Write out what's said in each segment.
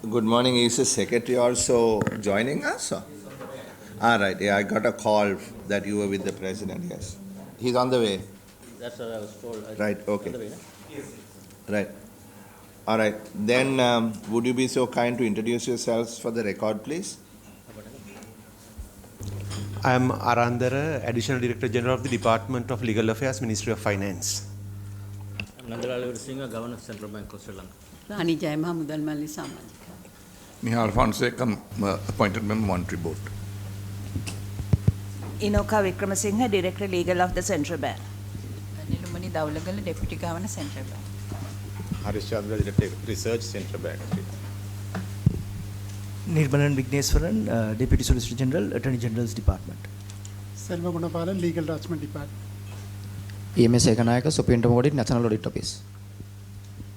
Good morning. Is the secretary also joining us? Ah, right. Yeah, I got a call that you were with the president. Yes, he's on the way. That's what I was told. Right. Okay. On the way, no? Right. All right. Then, would you be so kind to introduce yourselves for the record, please? I am Arandara, Additional Director General of the Department of Legal Affairs, Ministry of Finance. I'm Nandalal Singh, Governor of Central Bank of Sri Lanka. Rani Jayantha Mudal Mali Samadika. Nihal Fonseca, appointed member Monetary Board. Inoka Wickramasinghe, Director Legal of the Central Bank. Nilumani Dawlagala, Deputy Governor, Central Bank. Harish Chandra, Director Research, Central Bank. Nirmalan Vigneswaran, Deputy Solicitor General, Attorney General's Department. Selva Gunapalan, Legal Draftsman Department. EMS Ekanayaka, Superintendent Audit, National Audit Office.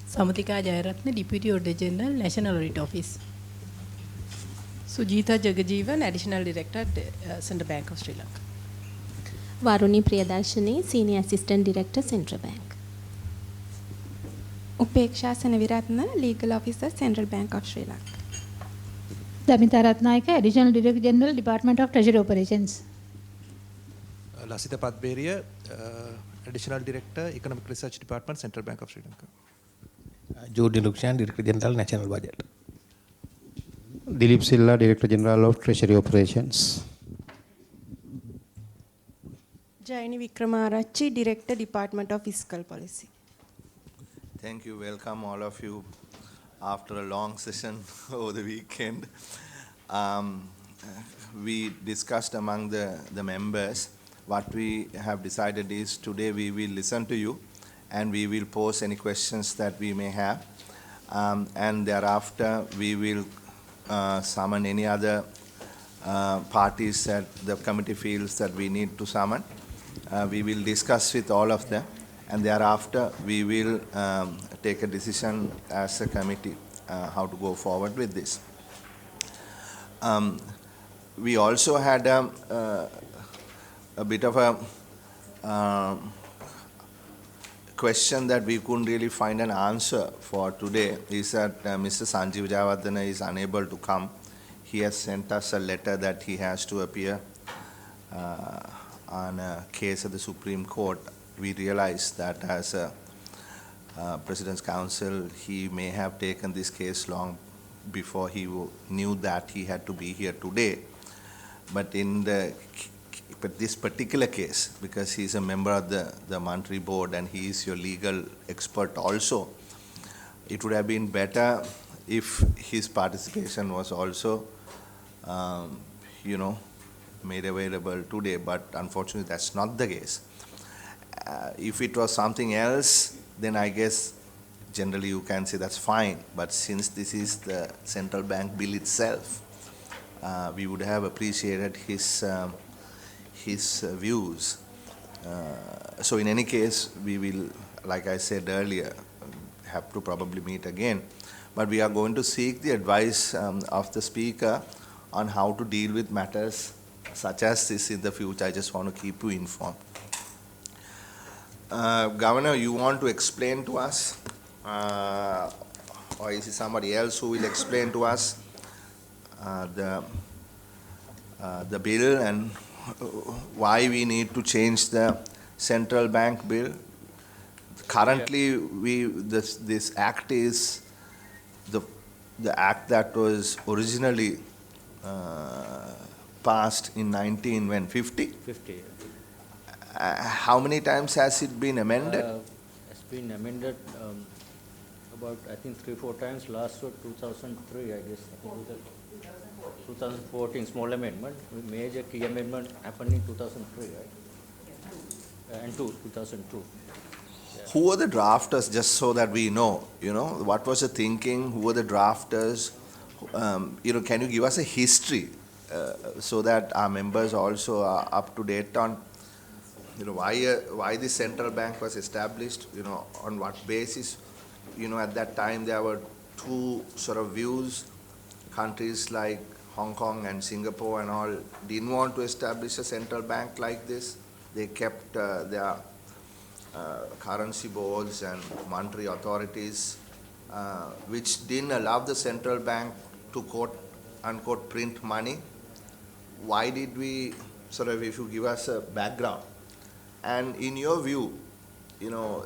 Samathika Jayaratne, Deputy Auditor General, National Audit Office. Sujitha Jagajeevan, Additional Director at Central Bank of Sri Lanka. Varuni Priyadarshini, Senior Assistant Director, Central Bank. Upeksha Senaviratna, Legal Officer, Central Bank of Sri Lanka. Damita Ratnaika, Additional Director General, Department of Treasury Operations. Lasita Padberia, Additional Director, Economic Research Department, Central Bank of Sri Lanka. Judy Lukshan, Director General, National Budget. Dilip Silla, Director General of Treasury Operations. Jayani Wickramarachchi, Director, Department of Fiscal Policy. Thank you. Welcome all of you after a long session over the weekend. We discussed among the members. What we have decided is today we will listen to you and we will pose any questions that we may have. And thereafter we will summon any other parties that the committee feels that we need to summon. We will discuss with all of them, and thereafter we will take a decision as a committee how to go forward with this. We also had a bit of a question that we couldn't really find an answer for today, is that Mr. Sanjeev Jayawardena is unable to come. He has sent us a letter that he has to appear on a case at the Supreme Court. We realized that as a President's Counsel, he may have taken this case long before he knew that he had to be here today. But in this particular case, because he's a member of the Monetary Board and he is your legal expert also, it would have been better if his participation was also, made available today. But unfortunately, that's not the case. If it was something else, then I guess generally you can say that's fine. But since this is the central bank bill itself, we would have appreciated his views. So in any case, we will, like I said earlier, have to probably meet again. But we are going to seek the advice of the speaker on how to deal with matters such as this in the future. I just want to keep you informed. Governor, you want to explain to us, or is it somebody else who will explain to us the bill and why we need to change the central bank bill? Currently, this act is the act that was originally passed in 1950. 50. How many times has it been amended? It's been amended about, I think, 3-4 times. Last was 2003, I guess. 2014, small amendment. Major key amendment happened in 2003, right? And 2002. Yeah. Who were the drafters, just so that we know, what was the thinking, who were the drafters? Can you give us a history so that our members also are up to date on why the central bank was established, on what basis? At that time there were two sort of views. Countries like Hong Kong and Singapore and all didn't want to establish a central bank like this. They kept their currency boards and monetary authorities which didn't allow the central bank to quote unquote print money. Why did we sort of, if you give us a background, and in your view, you know,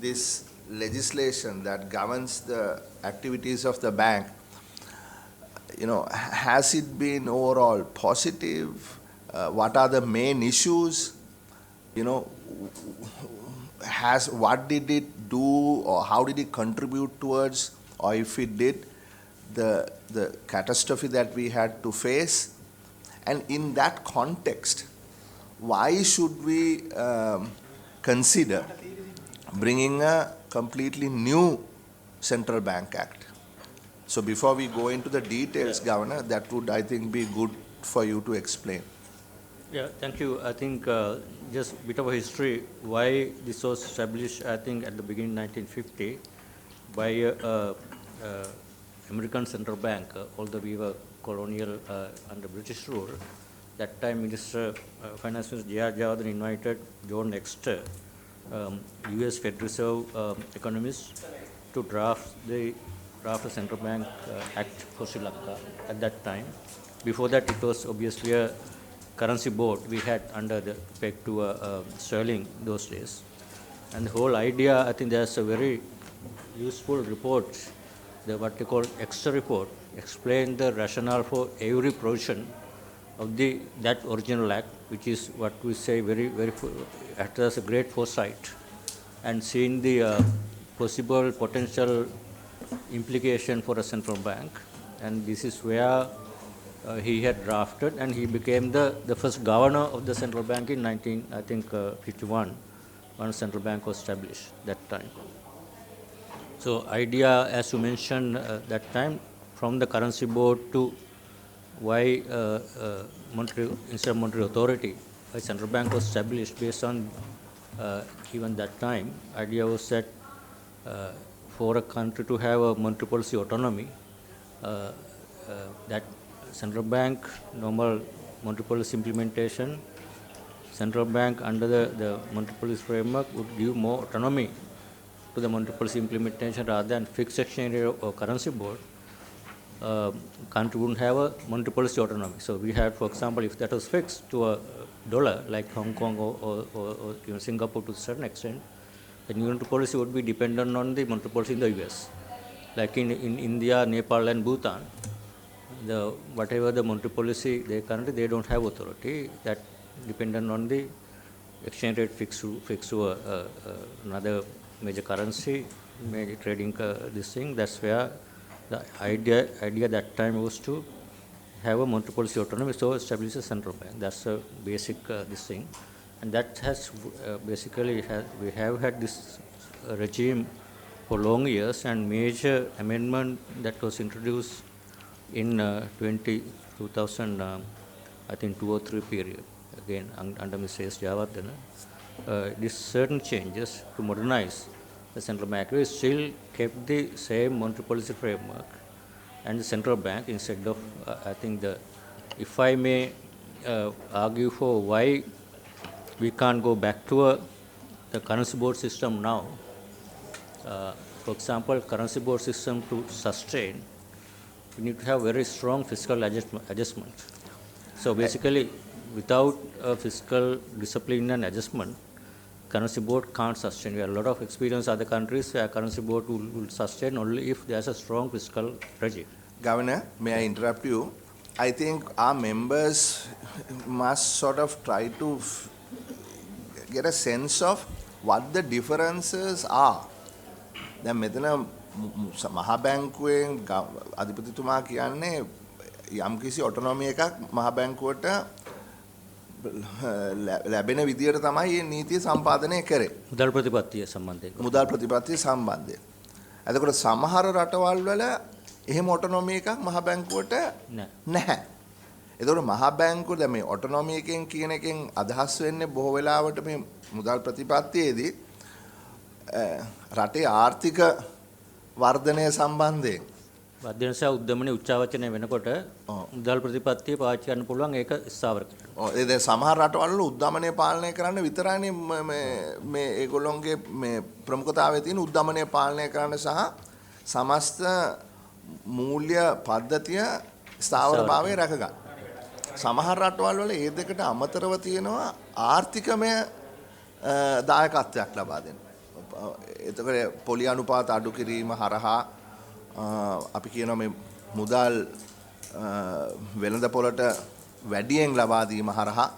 this legislation that governs the activities of the bank, you know, has it been overall positive? What are the main issues? You know, what did it do, or how did it contribute towards, or if it did, the catastrophe that we had to face? And in that context, why should we consider bringing a completely new Central Bank Act? So before we go into the details, Governor, that would, I think, be good for you to explain. Yeah, thank you. I think just a bit of a history why this was established. I think at the beginning 1950 by American Central Bank, although we were colonial under British rule. That time Minister Finance Minister Jayantha invited John Exter, U.S. Federal Reserve economist, to draft a Central Bank Act for Sri Lanka at that time. Before that, it was obviously a currency board we had under the peg to sterling those days. And the whole idea, I think there's a very useful report, what they call Exter report, explain the rationale for every provision of that original act, which is what we say very acted as a great foresight, and seeing the possible potential implication for a central bank. And this is where he had drafted, and he became the first governor of the central bank in 1951, when central bank was established that time. So idea, as you mentioned that time, from the currency board to why instead of monetary authority, why central bank was established based on even that time. Idea was that for a country to have a monetary policy autonomy, that central bank, normal monetary policy implementation, central bank under the monetary policy framework would give more autonomy to the monetary policy implementation rather than fixed exchange rate or currency board. Country wouldn't have a monetary policy autonomy. So we had, for example, if that was fixed to a dollar, like Hong Kong or even Singapore to a certain extent, the monetary policy would be dependent on the monetary policy in the US. Like in India, Nepal and Bhutan, whatever the monetary policy they currently, they don't have authority, that dependent on the exchange rate fixed to another major currency, major trading this thing. That's where the idea that time was to have a monetary policy autonomy, so establish a central bank. That's a basic this thing, and that has basically we have had this regime for long years, and major amendment that was introduced in 2000 I think 2 or 3 period, again under Mr. S. Jayantha, these certain changes to modernize the central bank. We still kept the same monetary policy framework and the central bank instead of, I think if I may argue for why we can't go back to the currency board system now. For example, currency board system to sustain, we need to have very strong fiscal adjustment. So basically, without a fiscal discipline and adjustment, currency board can't sustain. We have a lot of experience in other countries where currency board will sustain only if there's a strong fiscal regime. Governor, may I interrupt you? I think our members must sort of try to get a sense of what the differences are. දැන් මෙතන මහා බැංකුවෙන් අධිපතිතුමා කියන්නේ යම්කිසි ඔටොනොමි එකක් මහා බැංකුවට ලැබෙන විදියට තමයි මේ නීතිය සම්පාදනය කරේ. මුදල් ප්‍රතිපත්තිය සම්බන්ධයෙන්. මුදල් ප්‍රතිපත්තිය සම්බන්ධයෙන්. එතකොට සමහර රටවල් වල එහෙම ඔටොනොමි එකක් මහා බැංකුවට නැහැ. එතකොට මහා බැංකුව දැන් මේ ඔටොනොමි එකෙන් කියන එකෙන් අදහස් වෙන්නේ බොහෝ වෙලාවට මේ මුදල් ප්‍රතිපත්තියේදී රටේ ආර්ථික වර්ධනය සම්බන්ධයෙන් වර්ධනය සහ උද්දමනයේ උච්චාවචනය වෙනකොට මුදල් ප්‍රතිපත්තිය පාවිච්චි කරන්න පුළුවන් ඒක ස්ථාවර කරන්න. ඔව් ඒ දැන් සමහර රටවල් වල උද්දමනය පාලනය කරන්න විතරයිනේ මේ ඒගොල්ලොන්ගේ මේ ප්‍රමුඛතාවයේ තියෙන උද්දමනය පාලනය කරන්න සහ සමස්ත මූල්‍ය පද්ධතිය ස්ථාවරභාවය රැක ගන්න. සමහර රටවල් වල ඒ දෙකට අමතරව තියෙනවා ආර්ථිකමය දායකත්වයක් ලබා දෙන්න. එතකොට පොලි අනුපාත අඩු කිරීම හරහා අපි කියනවා මේ මුදල් වෙළඳපොළට වැඩියෙන් ලබා දීම හරහා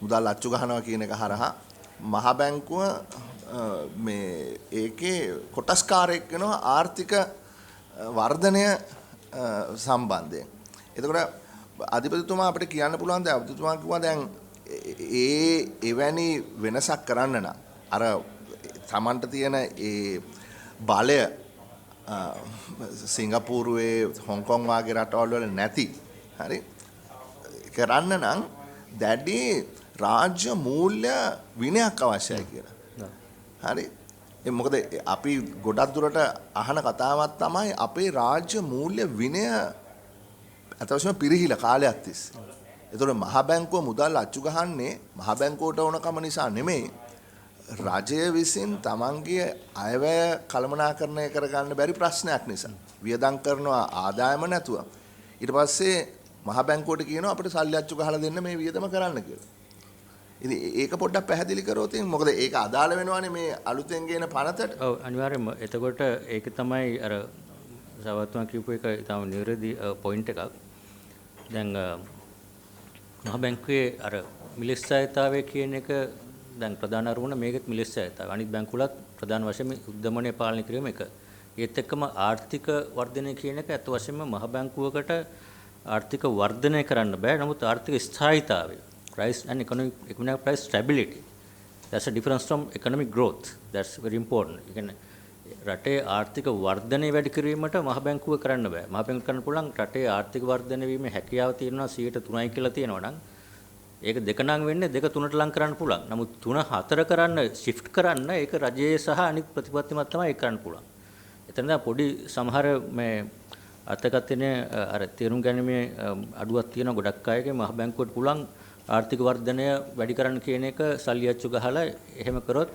මුදල් අච්චු ගන්නවා කියන එක හරහා මහ බැංකුව මේ ඒකේ කොටස්කාරයෙක් වෙනවා ආර්ථික වර්ධනය සම්බන්ධයෙන්. එතකොට අධිපතිතුමා අපිට කියන්න පුළුවන් දැන් අධිපතිතුමා කිව්වා දැන් එවැනි වෙනසක් කරන්න නම් අර තමන්ට තියෙන ඒ බලය සිංගප්පූරුවේ හොංකොං වගේ රටවල් වල නැති හරි කරන්න නම් දැඩි රාජ්‍ය මූල්‍ය විනයක් අවශ්‍යයි කියලා. හරි මොකද අපි ගොඩක් දුරට අහන කතාවක් තමයි අපේ රාජ්‍ය මූල්‍ය විනය අතවශ්‍යම පිරිහිලා කාලයක් තිස්සේ. ඒතකොට මහ බැංකුව මුදල් අච්චු ගහන්නේ මහ බැංකුවට ඕනකම නිසා නෙමෙයි රජය විසින් තමන්ගේ අයවැය කළමනාකරණය කරගන්න බැරි ප්‍රශ්නයක් නිසා. වියදම් කරනවා ආදායම නැතුව. ඊට පස්සේ මහ බැංකුවට කියනවා අපිට සල්ලි අච්චු ගහලා දෙන්න මේ වියදම කරන්න කියලා. ඉතින් ඒක පොඩ්ඩක් පැහැදිලි කරොත් මොකද ඒක අදාළ වෙනවනේ මේ අලුතෙන් ගේන පනතට. ඔව් අනිවාර්යයෙන්ම. එතකොට ඒක තමයි අර සවත්තුමා කියපු එක ඊටම නිවැරදි පොයින්ට් එකක්. දැන් මහ බැංකුවේ අර මිලස්සායතාවය කියන එක දැන් ප්‍රධාන අරමුණ මේකෙත් මිලස්සායතාවය. අනිත් බැංකුවලත් ප්‍රධාන වශයෙන් උද්දමනය පාලනය කිරීම එක. ඒත් එක්කම ආර්ථික වර්ධනය කියන එක අත් වශයෙන්ම මහ බැංකුවකට ආර්ථික වර්ධනය කරන්න බෑ. නමුත් ආර්ථික ස්ථායීතාවය price and economic price stability. That's a difference from economic growth. That's very important. You can රටේ ආර්ථික වර්ධනය වැඩි කිරීමට මහ බැංකුව කරන්න බෑ. මහ බැංකුව කරන්න පුළුවන් රටේ ආර්ථික වර්ධනය වීමේ හැකියාව තියෙනවා 3% කියලා තියෙනවා නම් ඒක දෙක නම් වෙන්නේ 2-3ට ලං කරන්න පුළුවන්. නමුත් 3-4 කරන්න shift කරන්න ඒක රජයේ සහ අනිත් ප්‍රතිපත්තිමත් තමයි ඒක කරන්න පුළුවන්. එතන දැන් පොඩි සමහර මේ අර්ථකථනය අර තේරුම් ගැනීමේ අඩුවක් තියෙනවා ගොඩක් අයගේ මහ බැංකුවට පුළුවන් ආර්ථික වර්ධනය වැඩි කරන්න කියන එක සල්ලි අච්චු ගහලා එහෙම කරොත්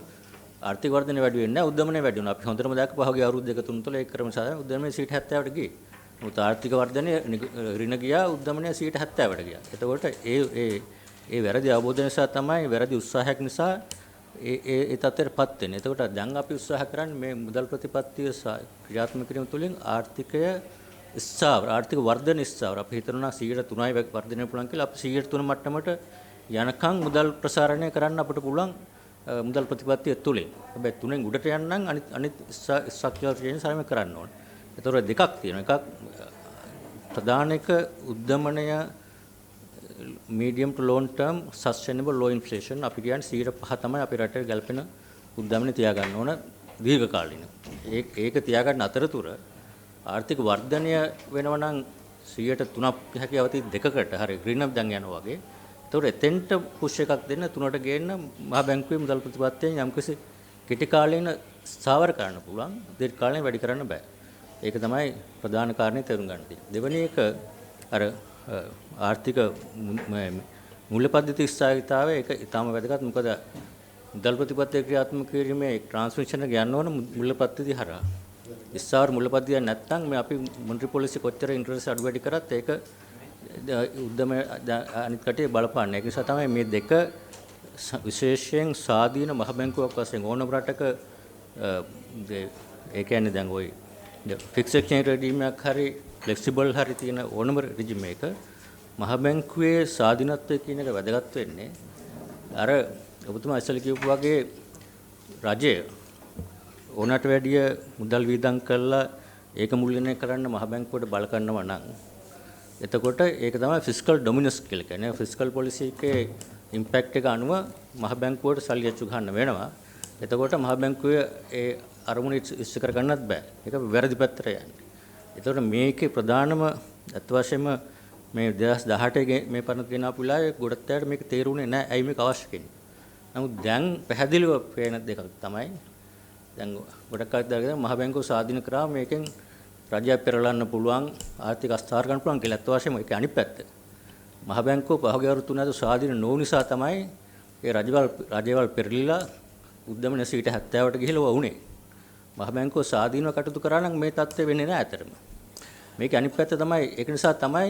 ආර්ථික වර්ධනය වැඩි වෙන්නේ නැහැ උද්දමනය වැඩි වෙනවා. අපි හොඳටම දැක්ක පහුගිය අවුරුදු 2-3 තුල ඒක ක්‍රම සාධන උද්දමනය 70%ට ගියේ. මොකද ආර්ථික වර්ධනය ඍණ ගියා උද්දමනය 70%ට ගියා. එතකොට ඒ වැරදි අවබෝධය නිසා තමයි වැරදි උත්සාහයක් නිසා ඒ තත්ත්වයටපත් වෙන්නේ. එතකොට දැන් අපි උත්සාහ කරන්නේ මේ මුදල් ප්‍රතිපත්තිය ක්‍රියාත්මක කිරීම තුළින් ආර්ථිකය ස්ථාවර ආර්ථික වර්ධන ස්ථාවර අපි හිතනවා 3%යි වර්ධනය පුළුවන් කියලා අපි 3% මට්ටමට යනකම් මුදල් ප්‍රසාරණය කරන්න අපිට පුළුවන් මුදල් ප්‍රතිපත්තිය තුළින්. හැබැයි 3න් උඩට යන්න අනිත් ස්ට්‍රක්චරල් චේන්ජස් හැම කරන්න ඕනේ. ඒතකොට දෙකක් තියෙනවා. එකක් ප්‍රධාන එක උද්දමනය medium to long term sustainable low inflation අපි කියන්නේ 5% තමයි අපේ රටේ ගැලපෙන උද්දමනය තියාගන්න ඕන දීර්ඝ කාලින. ඒක තියාගන්න අතරතුර ආර්ථික වර්ධනය වෙනවා නම් 3% හැකියාව තියෙන දෙකකට හරි ඍණ දැන් යනවා වගේ. ඒතකොට එතෙන්ට පුෂ් එකක් දෙන්න 3ට ගේන්න මහ බැංකුවේ මුදල් ප්‍රතිපත්තියෙන් යම්කිසි කෙටි කාලීන ස්ථාවර කරන්න පුළුවන්. දීර්ඝ කාලීන වැඩි කරන්න බෑ. ඒක තමයි ප්‍රධාන කාරණේ තේරුම් ගන්න තියෙන්නේ. දෙවෙනි එක අර ආර්ථික මූල්‍ය පද්ධති ස්ථායීතාවය ඒක ඊටම වැදගත්. මොකද මුදල් ප්‍රතිපත්තිය ක්‍රියාත්මක කිරීමේ ට්‍රාන්ස්මිෂන් එක යන්න ඕන මූල්‍ය පද්ධති හරහා. ඉස්සාර මූල්‍ය පද්ධතිය නැත්නම් මේ අපි මොනිටරි පොලිසි කොච්චර ඉන්ටරෙස්ට් අඩු වැඩි කරත් ඒක උද්දම අනිත් කටේ බලපාන්නේ. ඒක නිසා තමයි මේ දෙක විශේෂයෙන් ස්වාධීන මහ බැංකුවක් වශයෙන් ඕනම රටක ඒ කියන්නේ දැන් ওই ෆික්ස් එක්ස්චේන්ජ් රෙජිමයක් හරි ෆ්ලෙක්සිබල් හරි තියෙන ඕනම රෙජිම එක මහ බැංකුවේ ස්වාධීනත්වය කියන එක වැදගත් වෙන්නේ අර ඔබතුමා ඉස්සෙල්ලා කියපු වගේ රජය ඕනට වැඩිය මුදල් වියදම් කරලා ඒක මුල්‍යනය කරන්න මහ බැංකුවට බල කරනවා නම් එතකොට ඒක තමයි ෆිස්කල් ඩොමිනස් කියලා කියන්නේ. ෆිස්කල් පොලිසි එකේ ඉම්පැක්ට් එක අනුව මහ බැංකුවට සල්ලි අච්චු ගන්න වෙනවා. එතකොට මහ බැංකුවේ ඒ අරමුණ ඉස්ස කර ගන්නත් බෑ. ඒක වැරදි පැත්තට යන්නේ. එතකොට මේකේ ප්‍රධානම අත් වශයෙන්ම මේ 2018 මේ පරණ ගෙන ආපු වෙලාවේ ගොඩක් අයට මේක තේරුනේ නැහැ. ඇයි මේක අවශ්‍ය කෙනෙක්. නමුත් දැන් පැහැදිලිව පේන දෙකක් තමයි දැන් ගොඩක් අය දාගෙන මහ බැංකුව ස්වාධීන කරා මේකෙන් රජය පෙරලන්න පුළුවන් ආර්ථික අස්ථාර ගන්න පුළුවන් කියලා. අත් වශයෙන්ම ඒක අනිත් පැත්ත. මහ බැංකුව පහුගිය අවුරුදු 3 ස්වාධීන නොවු නිසා තමයි ඒ රජවල් පෙරලිලා උද්දමන 70ට ගිහිල්ලා වුණේ. මහ බැංකුව සාධීනව කටයුතු කරා නම් මේ තත්ත්වය වෙන්නේ නැහැ ඇතරම. මේක අනිත් පැත්ත තමයි ඒක නිසා තමයි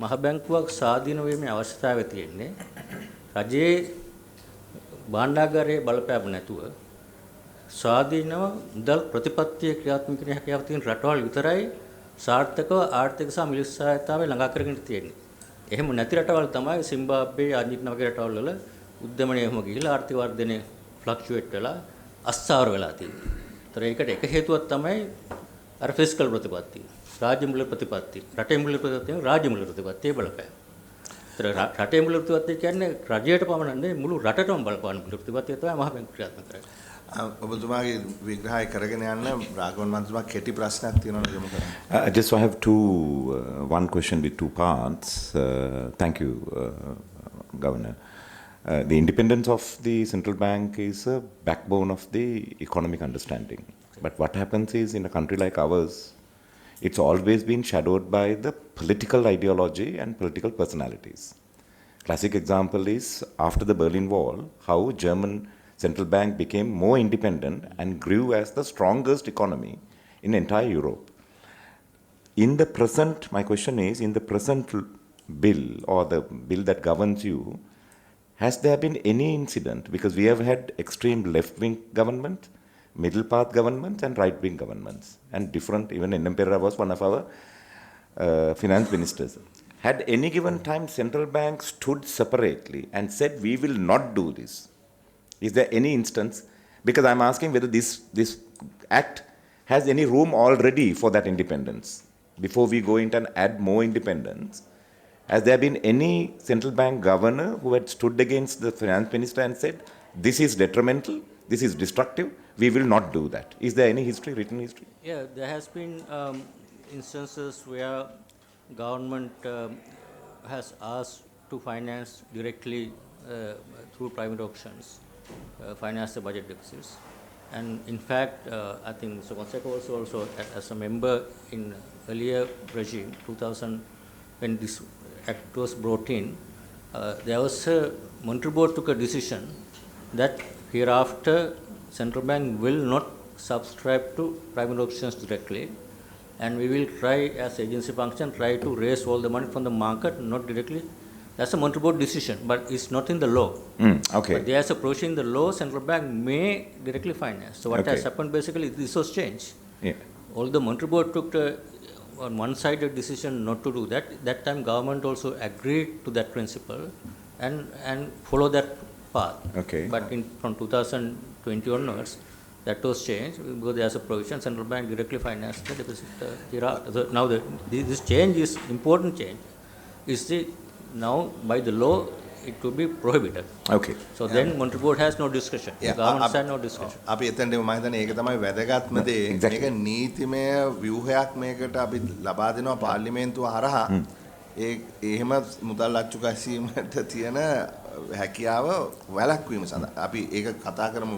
මහ බැංකුවක් ස්වාධීන වීමේ අවශ්‍යතාවය තියෙන්නේ. රජයේ භාණ්ඩාගාරයේ බලපෑම නැතුව ස්වාධීනව මුදල් ප්‍රතිපත්තිය ක්‍රියාත්මක කරන හැකියාව තියෙන රටවල් විතරයි සාර්ථකව ආර්ථික සහ මිලිස් සහායතාවය ළඟා කරගෙන තියෙන්නේ. එහෙම නැති රටවල් තමයි සිම්බාබ්වේ ආර්ජන්ටිනා වගේ රටවල් වල උද්දමනය එහෙම ගිහිලා ආර්ථික වර්ධනය ෆ්ලක්චුවේට් වෙලා අස්ථාවර වෙලා තියෙන්නේ. ඒතර ඒකට එක හේතුවක් තමයි අර ෆිස්කල් ප්‍රතිපත්තිය. රාජ්‍ය මුල්‍ය ප්‍රතිපත්තිය. රටේ මුල්‍ය ප්‍රතිපත්තිය රාජ්‍ය මුල්‍ය ප්‍රතිපත්තිය බලපෑම. ඒතර රටේ මුල්‍ය ප්‍රතිපත්තිය කියන්නේ රජයට පමණ නෙවෙයි මුළු රටටම බලපාන මුල්‍ය ප්‍රතිපත්තිය තමයි මහ බැංකුව ක්‍රියාත්මක කරන්නේ. ඔබතුමාගේ විග්‍රහය කරගෙන යන්න රාඝවන් මන්ත්‍රීතුමා කෙටි ප්‍රශ්නයක් තියෙනවා යොමු කරන්න. Just I have one question with two parts. Thank you, Governor. The independence of the central bank is a backbone of the economic understanding. But what happens is in a country like ours, it's always been shadowed by the political ideology and political personalities. Classic example is after the Berlin Wall, how German central bank became more independent and grew as the strongest economy in entire Europe. In the present, my question is, in the present bill or the bill that governs you, has there been any incident, because we have had extreme left-wing government, middle path governments and right-wing governments, and different, even N.M. Perera was one of our finance ministers. Had any given time central bank stood separately and said, we will not do this? Is there any instance? Because I'm asking whether this act has any room already for that independence. Before we go into and add more independence, has there been any central bank governor who had stood against the finance minister and said, this is detrimental, this is destructive, we will not do that? Is there any history, written history? Yeah, there has been instances where government has asked to finance directly through private auctions, finance the budget deficits. And in fact, I think Mr. Fonseca also as a member in earlier regime, 2000, when this act was brought in, there was Monetary Board took a decision that hereafter central bank will not subscribe to private auctions directly, and we will try as agency function try to raise all the money from the market, not directly. That's a Monetary Board decision, but it's not in the law. Okay. But there's a provision in the law, central bank may directly finance. So what has happened basically, this was changed. Yeah. Although Monetary Board took on one-sided decision not to do that, that time government also agreed to that principle and follow that path. Okay. But from 2020 onwards, that was changed because there's a provision, central bank directly financed the deficit. So now this change is important change. Is the now by the law it could be prohibited. Okay. So then Monetary Board has no discussion. The government has no discussion. අපි එතනදී මම හිතන්නේ ඒක තමයි වැදගත්ම දේ. මේක නීතිමය ව්‍යුහයක් මේකට අපි ලබා දෙනවා පාර්ලිමේන්තුව හරහා. එහෙම මුදල් අච්චු ගැසීමට තියෙන හැකියාව වැළැක්වීම සඳහා අපි ඒක කතා කරමු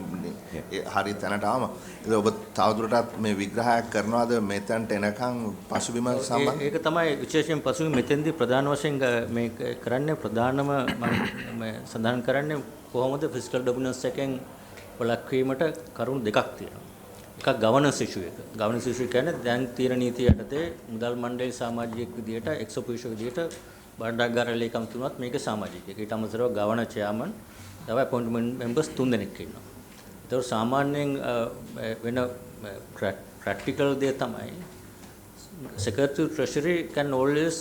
හරි තැනට ආවම. ඒක ඔබ තවදුරටත් මේ විග්‍රහයක් කරනවාද මෙතනට එනකන් පසුබිම සම්බන්ධ? ඒක තමයි විශේෂයෙන් පසුබිම මෙතෙන්දී ප්‍රධාන වශයෙන් මේ කරන්නේ ප්‍රධානම මම සඳහන් කරන්නේ කොහොමද ෆිස්කල් ඩොමිනන්ස් එකෙන් වැළැක්වීමට කරුණු දෙකක් තියෙනවා. එකක් ගවර්නන්ස් ඉෂුව එක. ගවර්නන්ස් ඉෂුව කියන්නේ දැන් තියෙන නීතිය යටතේ මුදල් මණ්ඩලයේ සමාජිකයෙක් විදියට එක්ස් ඔෆිෂියල් විදියට බණ්ඩාගාර ලේකම් තුනත් මේකේ සමාජිකයෙක්. ඊට අමතරව ගවර්නර් චෙයාමන් තව අපොයින්ට්මන්ට් මෙම්බර්ස් 3 දෙනෙක් ඉන්නවා. ඒතකොට සාමාන්‍යයෙන් වෙන ප්‍රැක්ටිකල් දේ තමයි Secretary of Treasury can always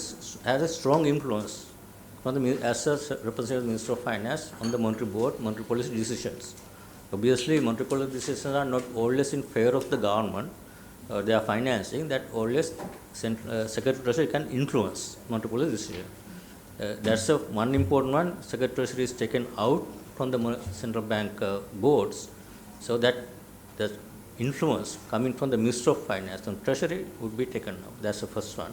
has a strong influence from the as a representative Minister of Finance on the Monetary Board, monetary policy decisions. Obviously, monetary policy decisions are not always in favor of the government. They are financing that always Secretary of Treasury can influence monetary policy decision. That's one important one. Secretary of Treasury is taken out from the central bank boards, so that the influence coming from the Minister of Finance and Treasury would be taken out. That's the first one.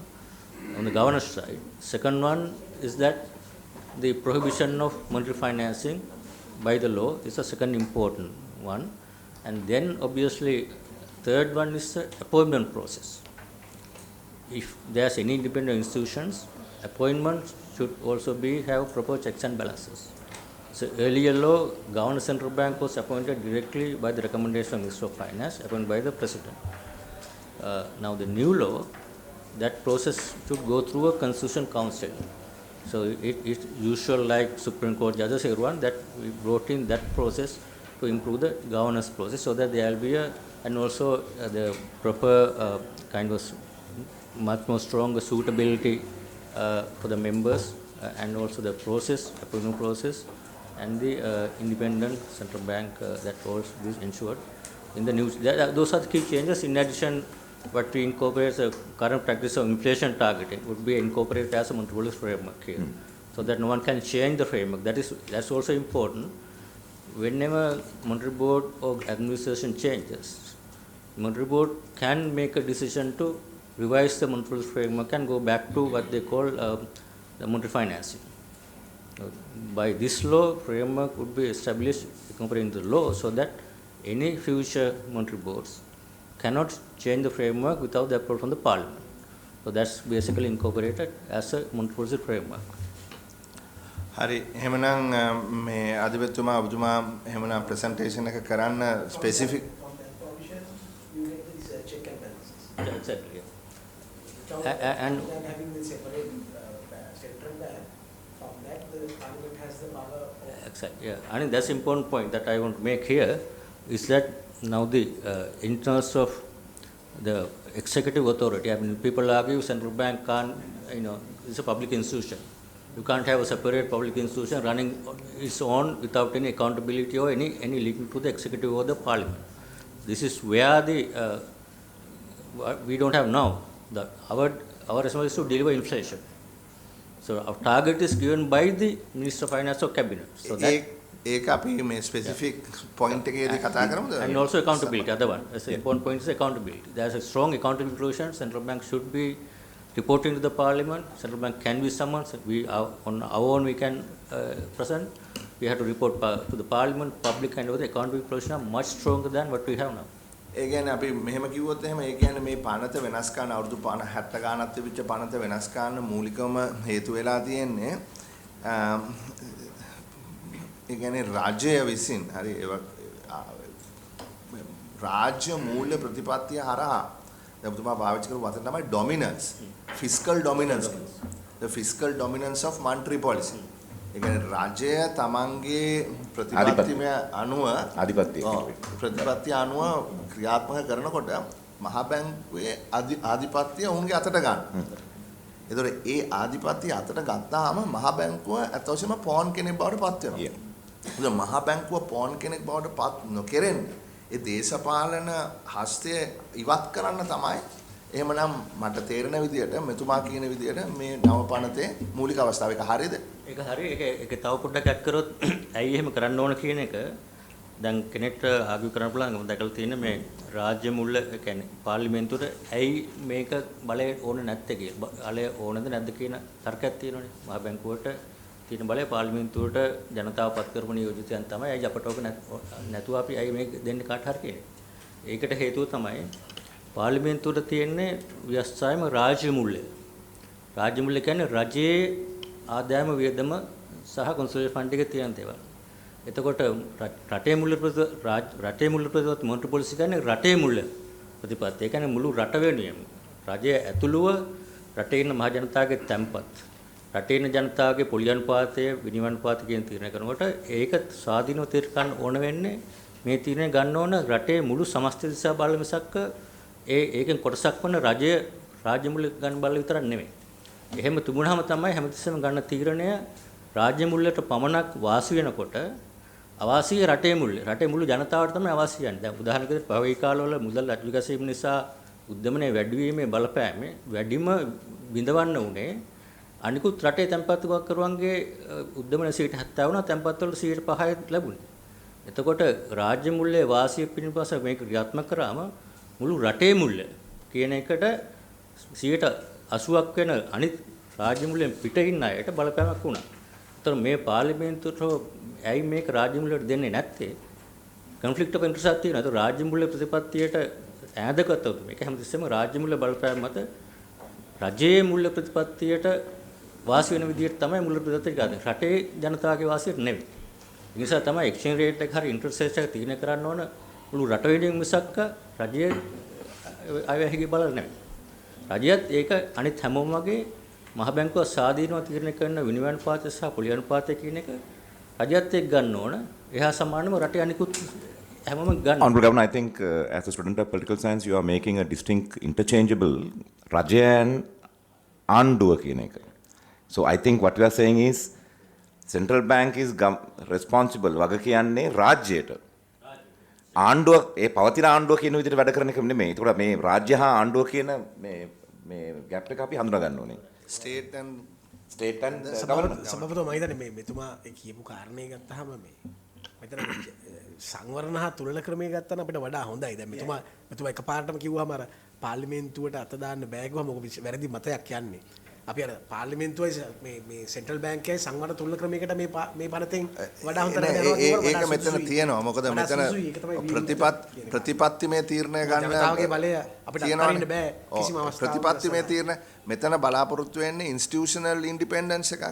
On the governor's side, second one is that the prohibition of monetary financing by the law is the second important one, and then obviously third one is the appointment process. If there's any independent institutions, appointments should also have proper checks and balances. So earlier law, Governor Central Bank was appointed directly by the recommendation of Minister of Finance, appointed by the President. Now the new law, that process should go through a Constitution Council. So it's usual like Supreme Court judges, everyone, that we brought in that process to improve the governance process so that there will be and also the proper kind of much more stronger suitability for the members and also the process, approval process and the independent central bank that all this ensured in the news. Those are the key changes. In addition, what we incorporate the current practice of inflation targeting would be incorporated as a monetary policy framework here, so that no one can change the framework. That's also important. Whenever monetary board or administration changes, monetary board can make a decision to revise the monetary policy framework and go back to what they call the monetary financing. By this law, framework would be established incorporating the law so that any future monetary boards cannot change the framework without the approval from the parliament. So that's basically incorporated as a monetary policy framework. හරි එහෙමනම් මේ අධිපතිතුමා ඔබතුමා එහෙමනම් presentation එක කරන්න specific Exactly. And having the separate central bank, from that the parliament has the power. Exactly. Yeah. I think that's an important point that I want to make here is that now the in terms of the executive authority, I mean, people argue central bank can't, it's a public institution. You can't have a separate public institution running its own without any accountability or any link to the executive or the parliament. This is where the we don't have now. Our responsibility is to deliver inflation. So our target is given by the Minister of Finance or Cabinet. So that ඒක අපි මේ specific point එකේදී කතා කරමුද? And also accountability, other one. That's the important point is accountability. There's a strong accountability provision. Central bank should be reporting to the parliament. Central bank can be summoned. We are on our own we can present. We have to report to the parliament, public, and the accountability provision are much stronger than what we have now. ඒ කියන්නේ අපි මෙහෙම කිව්වොත් එහෙම ඒ කියන්නේ මේ පනත වෙනස් කරන අවුරුදු 70 ගානක් තිබිච්ච පනත වෙනස් කරන්න මූලිකවම හේතු වෙලා තියෙන්නේ ඒ කියන්නේ රාජ්‍යය විසින් හරි රාජ්‍ය මූල්‍ය ප්‍රතිපත්තිය හරහා දැන් ඔබතුමා පාවිච්චි කරපු වචන තමයි dominance, fiscal dominance, the fiscal dominance of monetary policy. ඒ කියන්නේ රාජ්‍යය තමන්ගේ ප්‍රතිපත්තිය අනුව ප්‍රතිපත්තිය අනුව ක්‍රියාත්මක කරනකොට මහා බැංකුවේ ආධිපත්‍යය ඔවුන්ගේ අතට ගන්න. ඒතකොට ඒ ආධිපත්‍යය අතට ගත්තාම මහා බැංකුව අතවශ්‍යම පෝන් කෙනෙක් බවට පත් වෙනවා. ඒතකොට මහා බැංකුව පෝන් කෙනෙක් බවට පත් නොකරෙන්නේ ඒ දේශපාලන හස්තය ඉවත් කරන්න තමයි. එහෙමනම් මට තේරෙන විදිහට මෙතුමා කියන විදිහට මේ නව පනතේ මූලික අවස්ථාව එක හරියද? ඒක හරි. ඒක තව පොඩ්ඩක් ඇඩ් කරොත් ඇයි එහෙම කරන්න ඕන කියන එක දැන් කෙනෙක්ට ආගියු කරන්න පුළුවන්. මම දැකලා තියෙන මේ රාජ්‍ය මුල්ල කියන්නේ පාර්ලිමේන්තුවට ඇයි මේක බලය ඕනේ නැත්තේ කියලා. බලය ඕනද නැද්ද කියන තර්කයක් තියෙනවනේ. මහ බැංකුවට තියෙන බලය පාර්ලිමේන්තුවට ජනතාව පත් කරපු නියෝජිතයන් තමයි. ඇයි අපට ඕක නැතුව අපි ඇයි මේක දෙන්නේ කාට හරි කියන්නේ. ඒකට හේතුව තමයි පාර්ලිමේන්තුවට තියෙන්නේ ව්‍යවස්ථායම රාජ්‍ය මුල්‍ය. රාජ්‍ය මුල්‍ය කියන්නේ රජයේ ආදායම වියදම සහ කොන්සෝලිඩේට් ෆන්ඩ් එකේ තියෙන දේවල්. එතකොට රටේ මුල්‍ය ප්‍රතිපත්ති මොනිටරි පොලිසි කියන්නේ රටේ මුල්‍ය ප්‍රතිපත්ති. ඒ කියන්නේ මුළු රට වෙනුවෙන් රජය ඇතුළුව රටේ ඉන්න මහ ජනතාවගේ තැන්පත්, රටේ ඉන්න ජනතාවගේ පොලි අනුපාතය, විනිමය අනුපාතය කියන තීරණය කරනකොට ඒක ස්වාධීනව තීරණය කරන්න ඕන වෙන්නේ මේ තීරණය ගන්න ඕන රටේ මුළු සමස්ත දිශා බලන මිසක් ඒකෙන් කොටසක් වන රාජ්‍ය මුල්‍ය ගන්න බල විතරක් නෙමෙයි. එහෙම තිබුණාම තමයි හැමතිස්සෙම ගන්න තීරණය රාජ්‍ය මුල්‍යයට පමණක් වාසි වෙනකොට අවාසිය රටේ මුල්‍ය. රටේ මුළු ජනතාවට තමයි අවාසිය යන්නේ. දැන් උදාහරණයකට පහුගිය කාලවල මුදල් අධිවිකාශීම නිසා උද්දමනයේ වැඩිවීමේ බලපෑමේ වැඩිම විඳවන්න උනේ අනිකුත් රටේ තැන්පත් කරවන්ගේ උද්දමන 70 වුණා, තැන්පත් වල 5% ලැබුණේ. එතකොට රාජ්‍ය මුල්‍යයේ වාසිය පිණිස මේක ක්‍රියාත්මක කරාම මුළු රටේ මුල්‍ය කියන එකට 80ක් වෙන අනිත් රාජ්‍ය මුල්‍යෙන් පිට ඉන්න අයට බලපෑමක් වුණා. ඒතර මේ පාර්ලිමේන්තුවට ඇයි මේක රාජ්‍ය මුල්‍යට දෙන්නේ නැත්තේ? කොන්ෆ්ලික්ට් ඔෆ් ඉන්ටරෙස්ට් එකක් තියෙනවා. ඒතර රාජ්‍ය මුල්‍ය ප්‍රතිපත්තියට ඈඳගත්තොත් මේක හැමතිස්සෙම රාජ්‍ය මුල්‍ය බලපෑම මත රජයේ මුල්‍ය ප්‍රතිපත්තියට වාසි වෙන විදිහට තමයි මුල්‍ය ප්‍රතිපත්තිය ගන්න. රටේ ජනතාවගේ වාසියට නෙවෙයි. ඒ නිසා තමයි එක්ස්චේන්ජ් රේට් එක හරි ඉන්ට්‍රස්ට් රේට් එක තීරණය කරන්න ඕන මුළු රට වෙනුවෙන් මිසක්ක රජයේ අයවැහිගේ බල නෙමෙයි. රජයත් ඒක අනිත් හැමෝම වගේ මහ බැංකුව ස්වාධීනව තීරණය කරන විනිමය අනුපාතය සහ පොලි අනුපාතය කියන එක රජයත් එක්ක ගන්න ඕන. එහා සමානව රටේ අනිකුත් හැමෝම ගන්න. Honorable Governor, I think as a student of political science, you are making a distinct interchangeable රජය and ආණ්ඩුව කියන එක. So I think what you are saying is central bank is responsible වග කියන්නේ රාජ්‍යයට. ආණ්ඩුව ඒ පවතින ආණ්ඩුව කියන විදිහට වැඩ කරන එක නෙමෙයි. ඒකට මේ රාජ්‍ය හා ආණ්ඩුව කියන මේ ගැප් එක අපි හඳුනා ගන්න ඕනේ. State and සභාපතිතුමා මම හිතන්නේ මෙතුමා කියපු කාරණේ ගත්තාම මෙතන සංවරණ හා තුලන ක්‍රමයේ ගත්තා නම් අපිට වඩා හොඳයි. දැන් මෙතුමා එකපාරටම කිව්වම අර පාර්ලිමේන්තුවට අත දාන්න බෑ කිව්වම මොකද වැරදි මතයක් යන්නේ. අපි අර පාර්ලිමේන්තුවයි මේ සෙන්ට්‍රල් බැංකයයි සංවරණ තුලන ක්‍රමයකට මේ පනතෙන් වඩා හොඳට යනවා. ඒක මෙතන තියෙනවා. මොකද මෙතන ප්‍රතිපත්තිමය තීරණය ගන්න ජනතාවගේ බලය අපිට අත්හරින්න බෑ කිසිම අවස්ථාවක. ප්‍රතිපත්තිමය තීරණ මෙතන බලාපොරොත්තු වෙන්නේ ඉන්ස්ටිටියුෂනල් ඉන්ඩිපෙන්ඩන්ස් එකක්.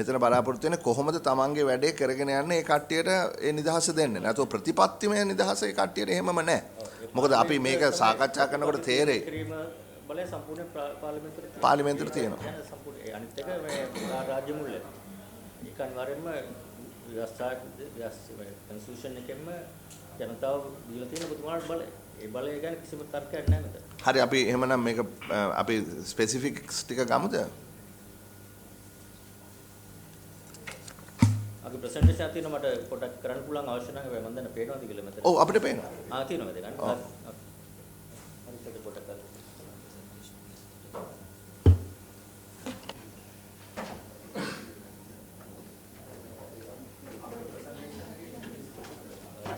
මෙතන බලාපොරොත්තු වෙන්නේ කොහොමද තමන්ගේ වැඩේ කරගෙන යන්නේ ඒ කට්ටියට ඒ නිදහස දෙන්නේ. නැත්නම් ප්‍රතිපත්තිමය නිදහස ඒ කට්ටියට එහෙමම නැහැ. මොකද අපි මේක සාකච්ඡා කරනකොට තේරෙයි. බලය සම්පූර්ණ පාර්ලිමේන්තුවට තියෙනවා. සම්පූර්ණ අනිත් එක මේ රාජ්‍ය මුල්ලේ. ඒක අනිවාර්යයෙන්ම කන්ස්ටිටියුෂන් එකෙන්ම ජනතාව දීලා තියෙන පුදුමාකාර බලය. ඒ බලය ගැන කිසිම තර්කයක් නැහැ මෙතන. හරි අපි එහෙමනම් මේක අපි ස්පෙસિෆික්ස් ටික ගමුද? අපි ප්‍රසන්ටේෂන් තියෙන මට පොඩක් කරන්න පුළුවන් අවශ්‍ය නැහැ. හැබැයි මම දැන් පේනවාද කියලා මෙතන. ඔව් අපිට පේනවා. තියෙනවද ගන්න? හරි පොඩක්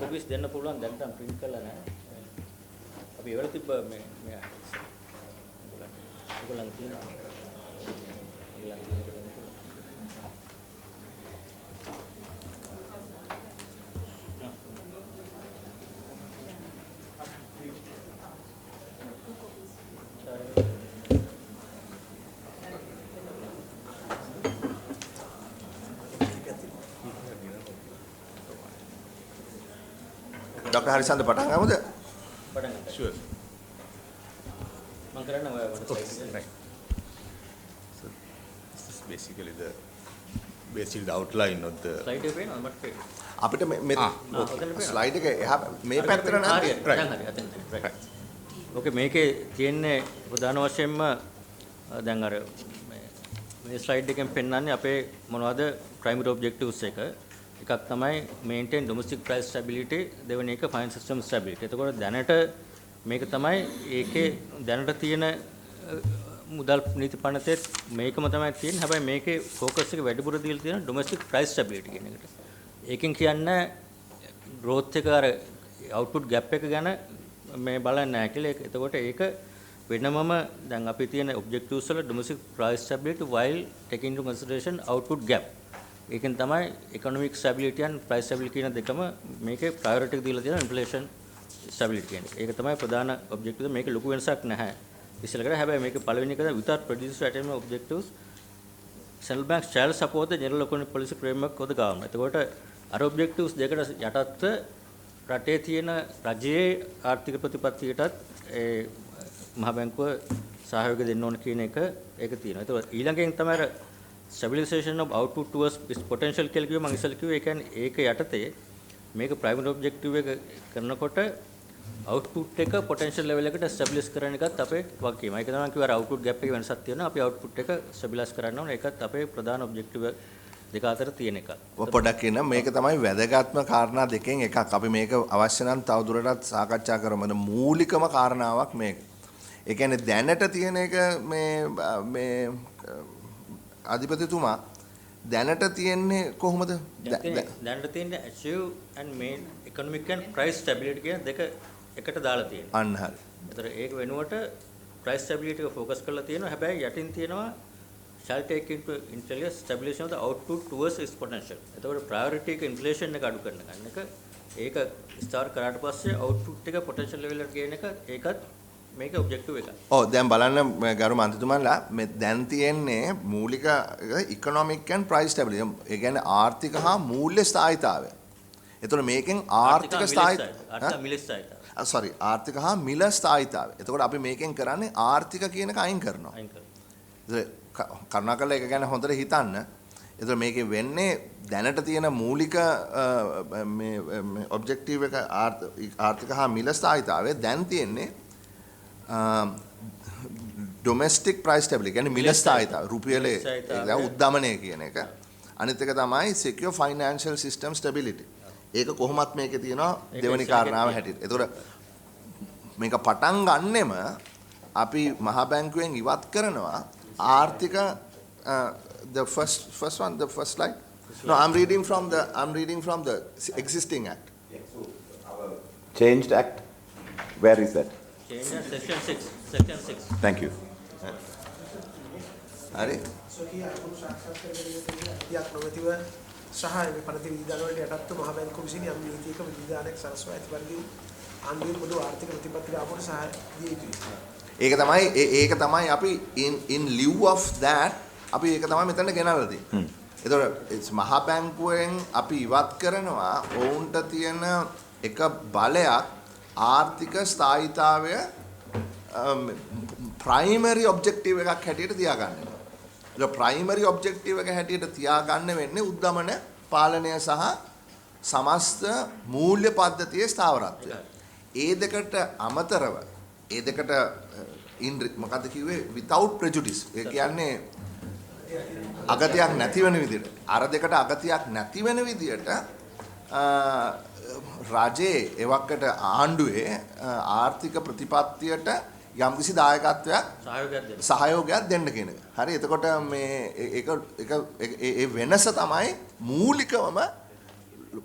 කොපිස් දෙන්න පුළුවන් දැන් නම් print කරලා නැහැ. අපි ඒවල තිබ්බ මේ ඔයගොල්ලන් තියෙනවා. Dr. Harisanda පටන් ගමුද? පටන් ගන්න. Sure. මම කරන්න ඔයාලට slide right. So this is basically the outline of the slide එක පේනවද මට පේනවා. අපිට මේ ස්ලයිඩ් එක එහා මේ පැත්තට නෑ. දැන් හරි අතෙන්. right. ඕකේ මේකේ තියෙන්නේ ප්‍රධාන වශයෙන්ම දැන් අර මේ ස්ලයිඩ් එකෙන් පෙන්නන්නේ අපේ මොනවද primary objectives එකක් තමයි maintain domestic price stability, දෙවෙනි එක finance system stability. එතකොට දැනට මේක තමයි ඒකේ දැනට තියෙන මුදල් නීති පනතේ මේකම තමයි තියෙන්නේ. හැබැයි මේකේ ફોකස් එක වැඩිපුර දීලා තියෙන domestic price stability කියන එකට. ඒකෙන් කියන්නේ growth එක අර output gap එක ගැන මේ බලන්නේ නැහැ කියලා. එතකොට ඒක වෙනමම දැන් අපි තියෙන objectives වල domestic price stability while taking into consideration output gap. ඒකෙන් තමයි economic stability and price stability කියන දෙකම මේකේ priority එක දීලා තියෙන inflation stability කියන්නේ. ඒක තමයි ප්‍රධාන objective. මේක ලොකු වෙනසක් නැහැ. ඉස්සෙල්ලා කරා හැබැයි මේක පළවෙනි එක without prejudice to attain objectives central bank shall support the general economic policy framework of the government. එතකොට අර objectives දෙකට යටත්ව රටේ තියෙන රජයේ ආර්ථික ප්‍රතිපත්තියටත් ඒ මහ බැංකුව සහයෝගය දෙන්න ඕන කියන එක ඒක තියෙනවා. ඒතකොට ඊළඟෙන් තමයි stabilization of output towards its potential කියලා කිව්ව මම ඉස්සෙල්ලා කිව්වේ. ඒ කියන්නේ ඒක යටතේ මේක primary objective එක කරනකොට output එක potential level එකට stabilize කරන එකත් අපේ වගකීම. ඒක තමයි කිව්වා output gap එකේ වෙනසක් තියෙනවා. අපි output එක stabilize කරන්න ඕනේ. ඒකත් අපේ ප්‍රධාන objective දෙක අතර තියෙන එකක්. පොඩක් කියන මේක තමයි වැදගත්ම කාරණා දෙකෙන් එකක්. අපි මේක අවශ්‍ය නම් තවදුරටත් සාකච්ඡා කරමු. මූලිකම කාරණාවක් මේක. ඒ කියන්නේ දැනට තියෙන එක මේ අධිපතිතුමා දැනට තියෙන්නේ කොහොමද? දැනට තියෙන්නේ achieve and main economic and price stability කියන දෙක එකට දාලා තියෙනවා. අන්න හරි. ඒතර ඒක වෙනුවට price stability එක focus කරලා තියෙනවා. හැබැයි යටින් තියෙනවා shall take into intelligence stabilization of the output towards its potential. එතකොට priority එක inflation එක අඩු කරන එක ඒක ස්ථාර කරාට පස්සේ output එක potential level එකට ගේන එක ඒකත් මේක ඔබ්ජෙක්ටිව් එක. ඔව් දැන් බලන්න ගරු මන්ත්‍රීතුමන්ලා මේ දැන් තියෙන්නේ මූලික ඉකොනොමික් ඇන්ඩ් ප්‍රයිස් ස්ටැබිලිටි. ඒ කියන්නේ ආර්ථික හා මූල්‍ය ස්ථායීතාවය. එතකොට මේකෙන් ආර්ථික ස්ථායීතාවය ආර්ථික හා මිල ස්ථායීතාවය. එතකොට අපි මේකෙන් කරන්නේ ආර්ථික කියන එක අයින් කරනවා. කරුණාකරලා ඒක ගැන හොඳට හිතන්න. එතකොට මේකේ වෙන්නේ දැනට තියෙන මූලික මේ ඔබ්ජෙක්ටිව් එක ආර්ථික හා මිල ස්ථායීතාවය දැන් තියෙන්නේ ඩොමෙස්ටික් ප්‍රයිස් ස්ටැබිලිටි කියන්නේ මිල ස්ථායීතාවය රුපියලේ උද්දමනය කියන එක. අනිත් එක තමයි secure financial system stability. ඒක කොහොමත් මේකේ තියෙනවා දෙවෙනි කාරණාව හැටියට. ඒතකොට මේක පටන් ගන්නෙම අපි මහා බැංකුවෙන් ඉවත් කරනවා ආර්ථික the first slide. No, I'm reading from the existing act. Changed act. Where is that? Change section 6. Thank you. හරි. සහ මේ පරිදි විධාන වලට යටත්ව මහ බැංකුව විසින් යම් නීතියක විධානයක් සලස්වා ඇති පරිදි ආණ්ඩුවේ පොදු ආර්ථික ප්‍රතිපත්ති ආපුවට සහාය දිය යුතුයි. ඒක තමයි අපි in lieu of that අපි ඒක තමයි මෙතන ගෙනල්ලා තියෙන්නේ. ඒතකොට මහා බැංකුවෙන් අපි ඉවත් කරනවා ඔවුන්ට තියෙන එක බලයක් ආර්ථික ස්ථායීතාවය ප්‍රයිමරි ඔබ්ජෙක්ටිව් එකක් හැටියට තියාගන්න. ඒක ප්‍රයිමරි ඔබ්ජෙක්ටිව් එක හැටියට තියාගන්න වෙන්නේ උද්දමන පාලනය සහ සමස්ත මූල්‍ය පද්ධතියේ ස්ථාවරත්වය. ඒ දෙකට අමතරව ඒ දෙකට මොකද්ද කිව්වේ without prejudice. ඒ කියන්නේ අගතියක් නැති වෙන විදිහට අර දෙකට අගතියක් නැති වෙන විදිහට රජයේ එවකට ආණ්ඩුවේ ආර්ථික ප්‍රතිපත්තියට යම්කිසි දායකත්වයක් සහයෝගයක් දෙන්න කියන එක. හරි එතකොට මේ ඒ වෙනස තමයි මූලිකවම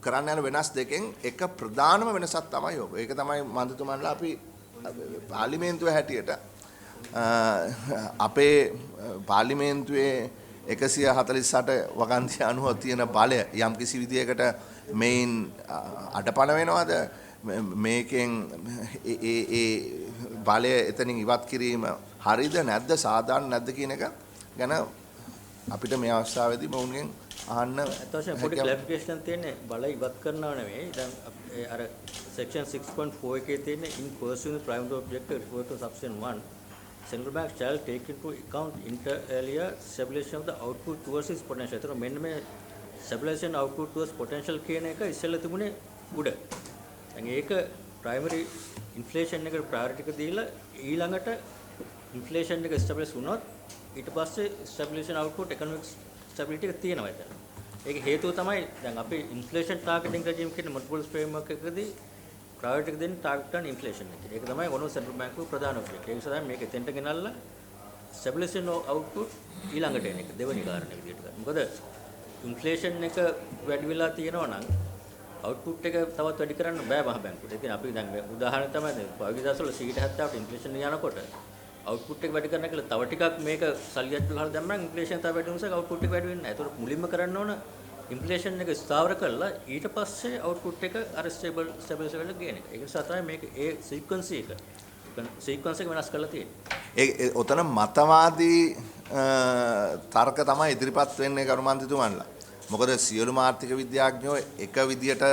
කරන්න යන වෙනස් දෙකෙන් එක ප්‍රධානම වෙනසක් තමයි ඔබ. ඒක තමයි මන්ත්‍රීතුමන්ලා අපි පාර්ලිමේන්තුවේ හැටියට අපේ පාර්ලිමේන්තුවේ 148 වගන්ති අනුව තියෙන බලය යම්කිසි විදියකට මේන් අඩපණ වෙනවද මේකෙන් ඒ බලය එතනින් ඉවත් කිරීම හරිද නැද්ද සාධාරණ නැද්ද කියන එක ගැන අපිට මේ අවස්ථාවේදී මොවුන්ගෙන් අහන්න අතවශ්‍ය පොඩි ක්ලැරිෆිකේෂන් තියෙන්නේ බල ඉවත් කරනව නෙවෙයි දැන් අර section 6.4 එකේ තියෙන in pursuing the primary objective referred to section 1 central bank shall take into account inter alia stabilization of the output towards its potential. ඒතර මෙන්න මේ stabilization output towards potential කියන එක ඉස්සෙල්ලා තිබුණේ උඩ. දැන් ඒක primary inflation එකට priority එක දීලා ඊළඟට inflation එක stabilize වුණොත් ඊට පස්සේ stabilization output economic stability එක තියෙනවා එතන. ඒක හේතුව තමයි දැන් අපි inflation targeting regime කියන multiple framework එකකදී priority එක දෙන්නේ target on inflation එක. ඒක තමයි ඕනම central bank ගේ ප්‍රධාන objective. ඒ නිසා මේක එතෙන්ට ගෙනල්ලා stabilization output ඊළඟට එන එක දෙවෙනි කාරණේ විදිහට ගන්න. මොකද inflation එක වැඩි වෙලා තියෙනවා නම් output එක තවත් වැඩි කරන්න බෑ මහ බැංකුවට. ඒ කියන්නේ අපි දැන් උදාහරණ තමයි දැන් පහුගිය දවස්වල 70ට inflation යනකොට output එක වැඩි කරන්න කියලා තව ටිකක් මේක සල්ලියක් ගහලා දැම්මම inflation තව වැඩි වෙනසක් output එක වැඩි වෙන්නේ නැහැ. ඒතකොට මුලින්ම කරන්න ඕන inflation එක ස්ථාවර කරලා ඊට පස්සේ output එක අර stable වෙන්න ගේන එක. ඒක නිසා තමයි මේක ඒ sequence එක වෙනස් කරලා තියෙන්නේ. ඒ ඔතන මතවාදී තර්ක තමයි ඉදිරිපත් වෙන්නේ කරු මන්ත්‍රීතුමන්ලා. මොකද සියලුම ආර්ථික විද්‍යාඥයෝ එක විදියට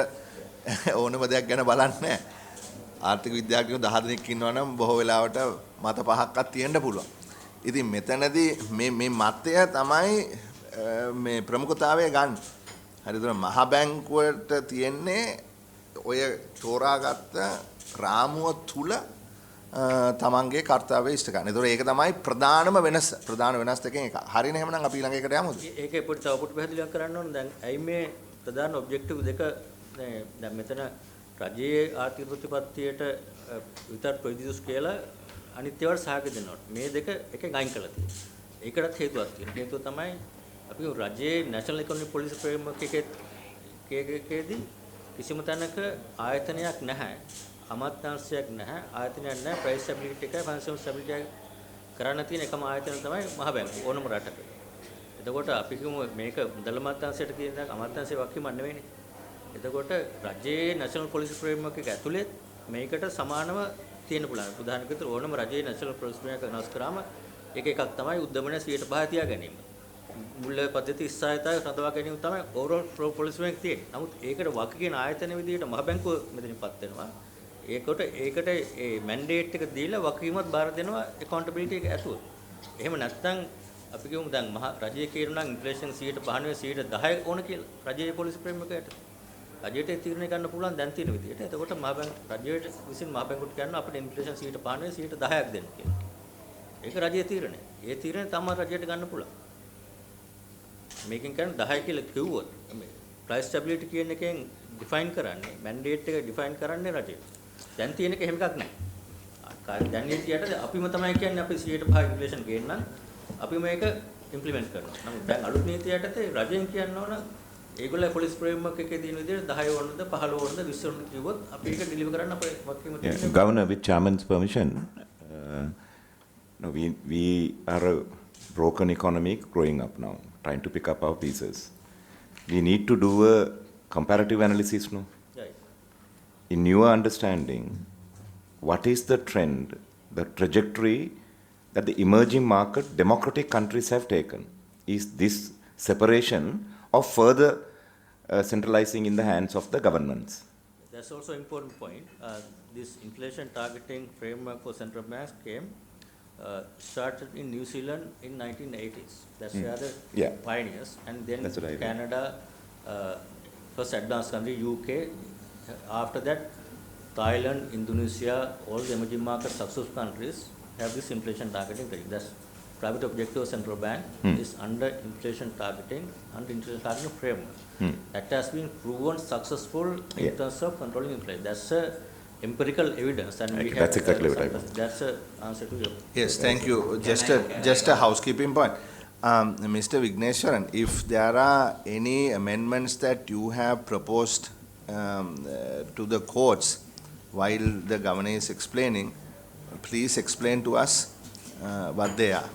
ඕනම දෙයක් ගැන බලන්නේ නැහැ. ආර්ථික විද්‍යාඥයෝ 10 දෙනෙක් ඉන්නවා නම් බොහෝ වෙලාවට මත පහක්වත් තියෙන්න පුළුවන්. ඉතින් මෙතනදී මේ මතය තමයි මේ ප්‍රමුඛතාවය ගන්න. හරිද? මහ බැංකුවට තියෙන්නේ ඔය තෝරාගත්ත රාමුව තුල තමන්ගේ කාර්යය ඉෂ්ට ගන්න. ඒතකොට ඒක තමයි ප්‍රධානම වෙනස. ප්‍රධාන වෙනස් දෙකෙන් එක. හරිනේ එහෙනම් අපි ඊළඟ එකට යමුද? ඒකේ පොඩි තව පොඩි පැහැදිලිවක් කරන්න ඕන. දැන් ඇයි මේ ප්‍රධාන ඔබ්ජෙක්ටිව් දෙක දැන් මෙතන රජයේ ආර්ථික ප්‍රතිපත්තියට විතර ප්‍රතිදුස් කියලා අනිත් ඒවාට සහාය දෙනවා. මේ දෙක එකෙන් අයින් කළා තියෙනවා. ඒකටත් හේතුවක් තියෙනවා. හේතුව තමයි අපි රජයේ National Economic Policy Framework එකේදී කිසිම තැනක ආයතනයක් නැහැ. අමාත්‍යාංශයක් නැහැ. ආයතනයක් නැහැ. price stability එකයි financial stability කරන්න තියෙන එකම ආයතන තමයි මහ බැංකුව ඕනම රටක. එතකොට අපි කියමු මේක මුදල් අමාත්‍යාංශයට කියන අමාත්‍යාංශයේ වක්කීමක් නෙවෙයිනේ. එතකොට රජයේ National Policy Framework එක ඇතුලේ මේකට සමානව තියෙන්න පුළුවන්. උදාහරණයක් විදිහට ඕනම රජයේ නැෂනල් පොලිසි ක්‍රමයක් වෙනස් කරාම එක එකක් තමයි උද්දමනය 105 තියා ගැනීම. මුල්ල පද්ධති ඉස්සායතය රඳවා ගැනීම තමයි ඕවරෝල් පොලිසි ක්‍රමයක් තියෙන්නේ. නමුත් ඒකට වගකීම් ආයතන විදිහට මහ බැංකුව මෙතනින්පත් වෙනවා. ඒකට ඒ මැන්ඩේට් එක දීලා වගකීමත් බාර දෙනවා accountability එක ඇතුව. එහෙම නැත්නම් අපි කියමු දැන් මහ රජයේ කියනවා නම් ඉන්ෆ්ලේෂන් 105 10 ඕන කියලා. රජයේ පොලිසි ක්‍රමයකට රජයට තීරණය ගන්න පුළුවන් දැන් තියෙන විදිහට. එතකොට මහ බැංකුව රජයට විසින් මහ බැංකුවට කියනවා අපිට ඉන්ෆ්ලේෂන් 105 10ක් දෙන්න කියලා. ඒක රජයේ තීරණය. ඒ තීරණය තමයි රජයට ගන්න පුළුවන්. මේකෙන් කියන්නේ 10 කියලා කිව්වොත් මේ ප්‍රයිස් ස්ටැබිලිටි කියන එකෙන් ඩිෆයින් කරන්නේ මැන්ඩේට් එක ඩිෆයින් කරන්නේ රජය. දැන් තියෙන එක එහෙම එකක් නැහැ. දැන් ඉතියට අපිම තමයි කියන්නේ අපි 105 ඉන්ෆ්ලේෂන් ගේන්න අපි මේක ඉම්ප්ලිමන්ට් කරනවා. නමුත් දැන් අලුත් නීතිය යටතේ රජයෙන් කියන්න ඕන ඒගොල්ලෝ පොලිස් ෆ්‍රේම්වර්ක් එකේ දින විදිහට 10 වරනද 15 වරනද 20 වරනද කිව්වොත් අපි ඒක ඩෙලිවර් කරන්න අපේ වගකීම තියෙනවා. Governor, with Chairman's permission, no, we are a broken economy growing up now, trying to pick up our pieces. We need to do a comparative analysis, no? Right. In your understanding, what is the trend, the trajectory that the emerging market democratic countries have taken? Is this separation or further centralizing in the hands of the governments? That's also an important point. This inflation targeting framework for central banks started in New Zealand in 1980s. That's where the pioneers, and then Canada, first advanced country, UK. After that, Thailand, Indonesia, all the emerging market successful countries have this inflation targeting. That's private objective of central bank is under inflation targeting framework. That has been proven successful in terms of controlling inflation. That's empirical evidence, and we have that's exactly what I want. That's the answer to your Yes, thank you. Just a housekeeping point. Mr. Vigneshwaran, if there are any amendments that you have proposed to the courts while the governor is explaining, please explain to us what they are.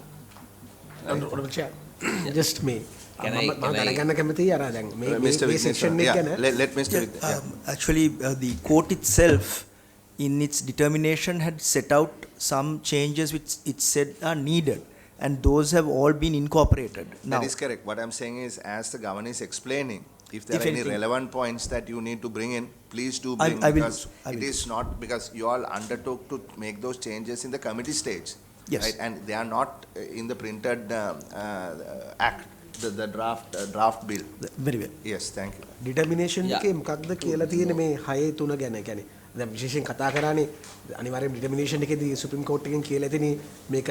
Honorable Chair, just me. Mr. Vigneshwaran, let Mr. Actually, the court itself, in its determination, had set out some changes which it said are needed, and those have all been incorporated. Now, that is correct. What I'm saying is, as the governor is explaining, if there are any relevant points that you need to bring in, please do bring, because it is not, because you all undertook to make those changes in the committee stage. Yes. Right? And they are not in the printed act, the draft bill. Very well. Yes, thank you. Determination එකේ මොකක්ද කියලා තියෙන්නේ මේ 6 3 ගැන. කියන්නේ දැන් විශේෂයෙන් කතා කරානේ අනිවාර්යයෙන් determination එකේදී සුප්‍රීම කෝර්ට් එකෙන් කියලා තියෙන්නේ මේක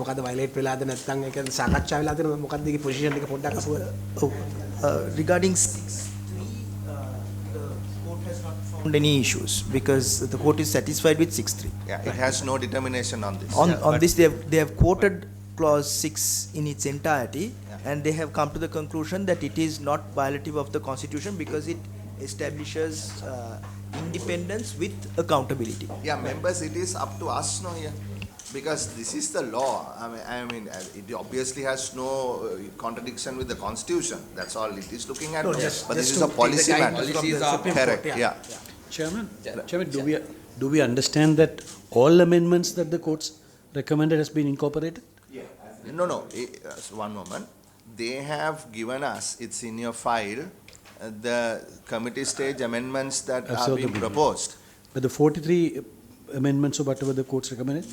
මොකද්ද violate වෙලාද නැත්නම් ඒක සාකච්ඡා වෙලා තියෙනවද මොකද්ද ඒකේ position එක පොඩ්ඩක් අසුව. Regarding 6.3, the court has not found any issues because the court is satisfied with 6.3. Yeah, it has no determination on this. On this, they have quoted clause 6 in its entirety, and they have come to the conclusion that it is not violative of the constitution because it establishes independence with accountability. Yeah, members, it is up to us now here, because this is the law. I mean, it obviously has no contradiction with the constitution. That's all it is looking at. No, but this is a policy matter. Correct. Yeah. Chairman, do we understand that all amendments that the courts recommended has been incorporated? No. One moment. They have given us, it's in your file, the committee stage amendments that are being proposed. But the 43 amendments or whatever the courts recommended,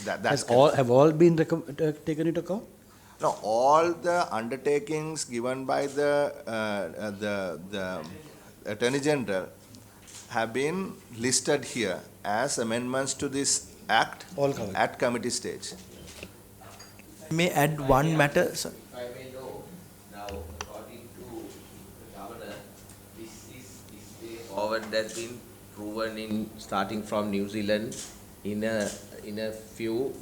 have all been taken into account? No, all the undertakings given by the Attorney General have been listed here as amendments to this act at committee stage. May add one matter, sir. I may know now, according to the governor, this way forward has been proven in starting from New Zealand in a few,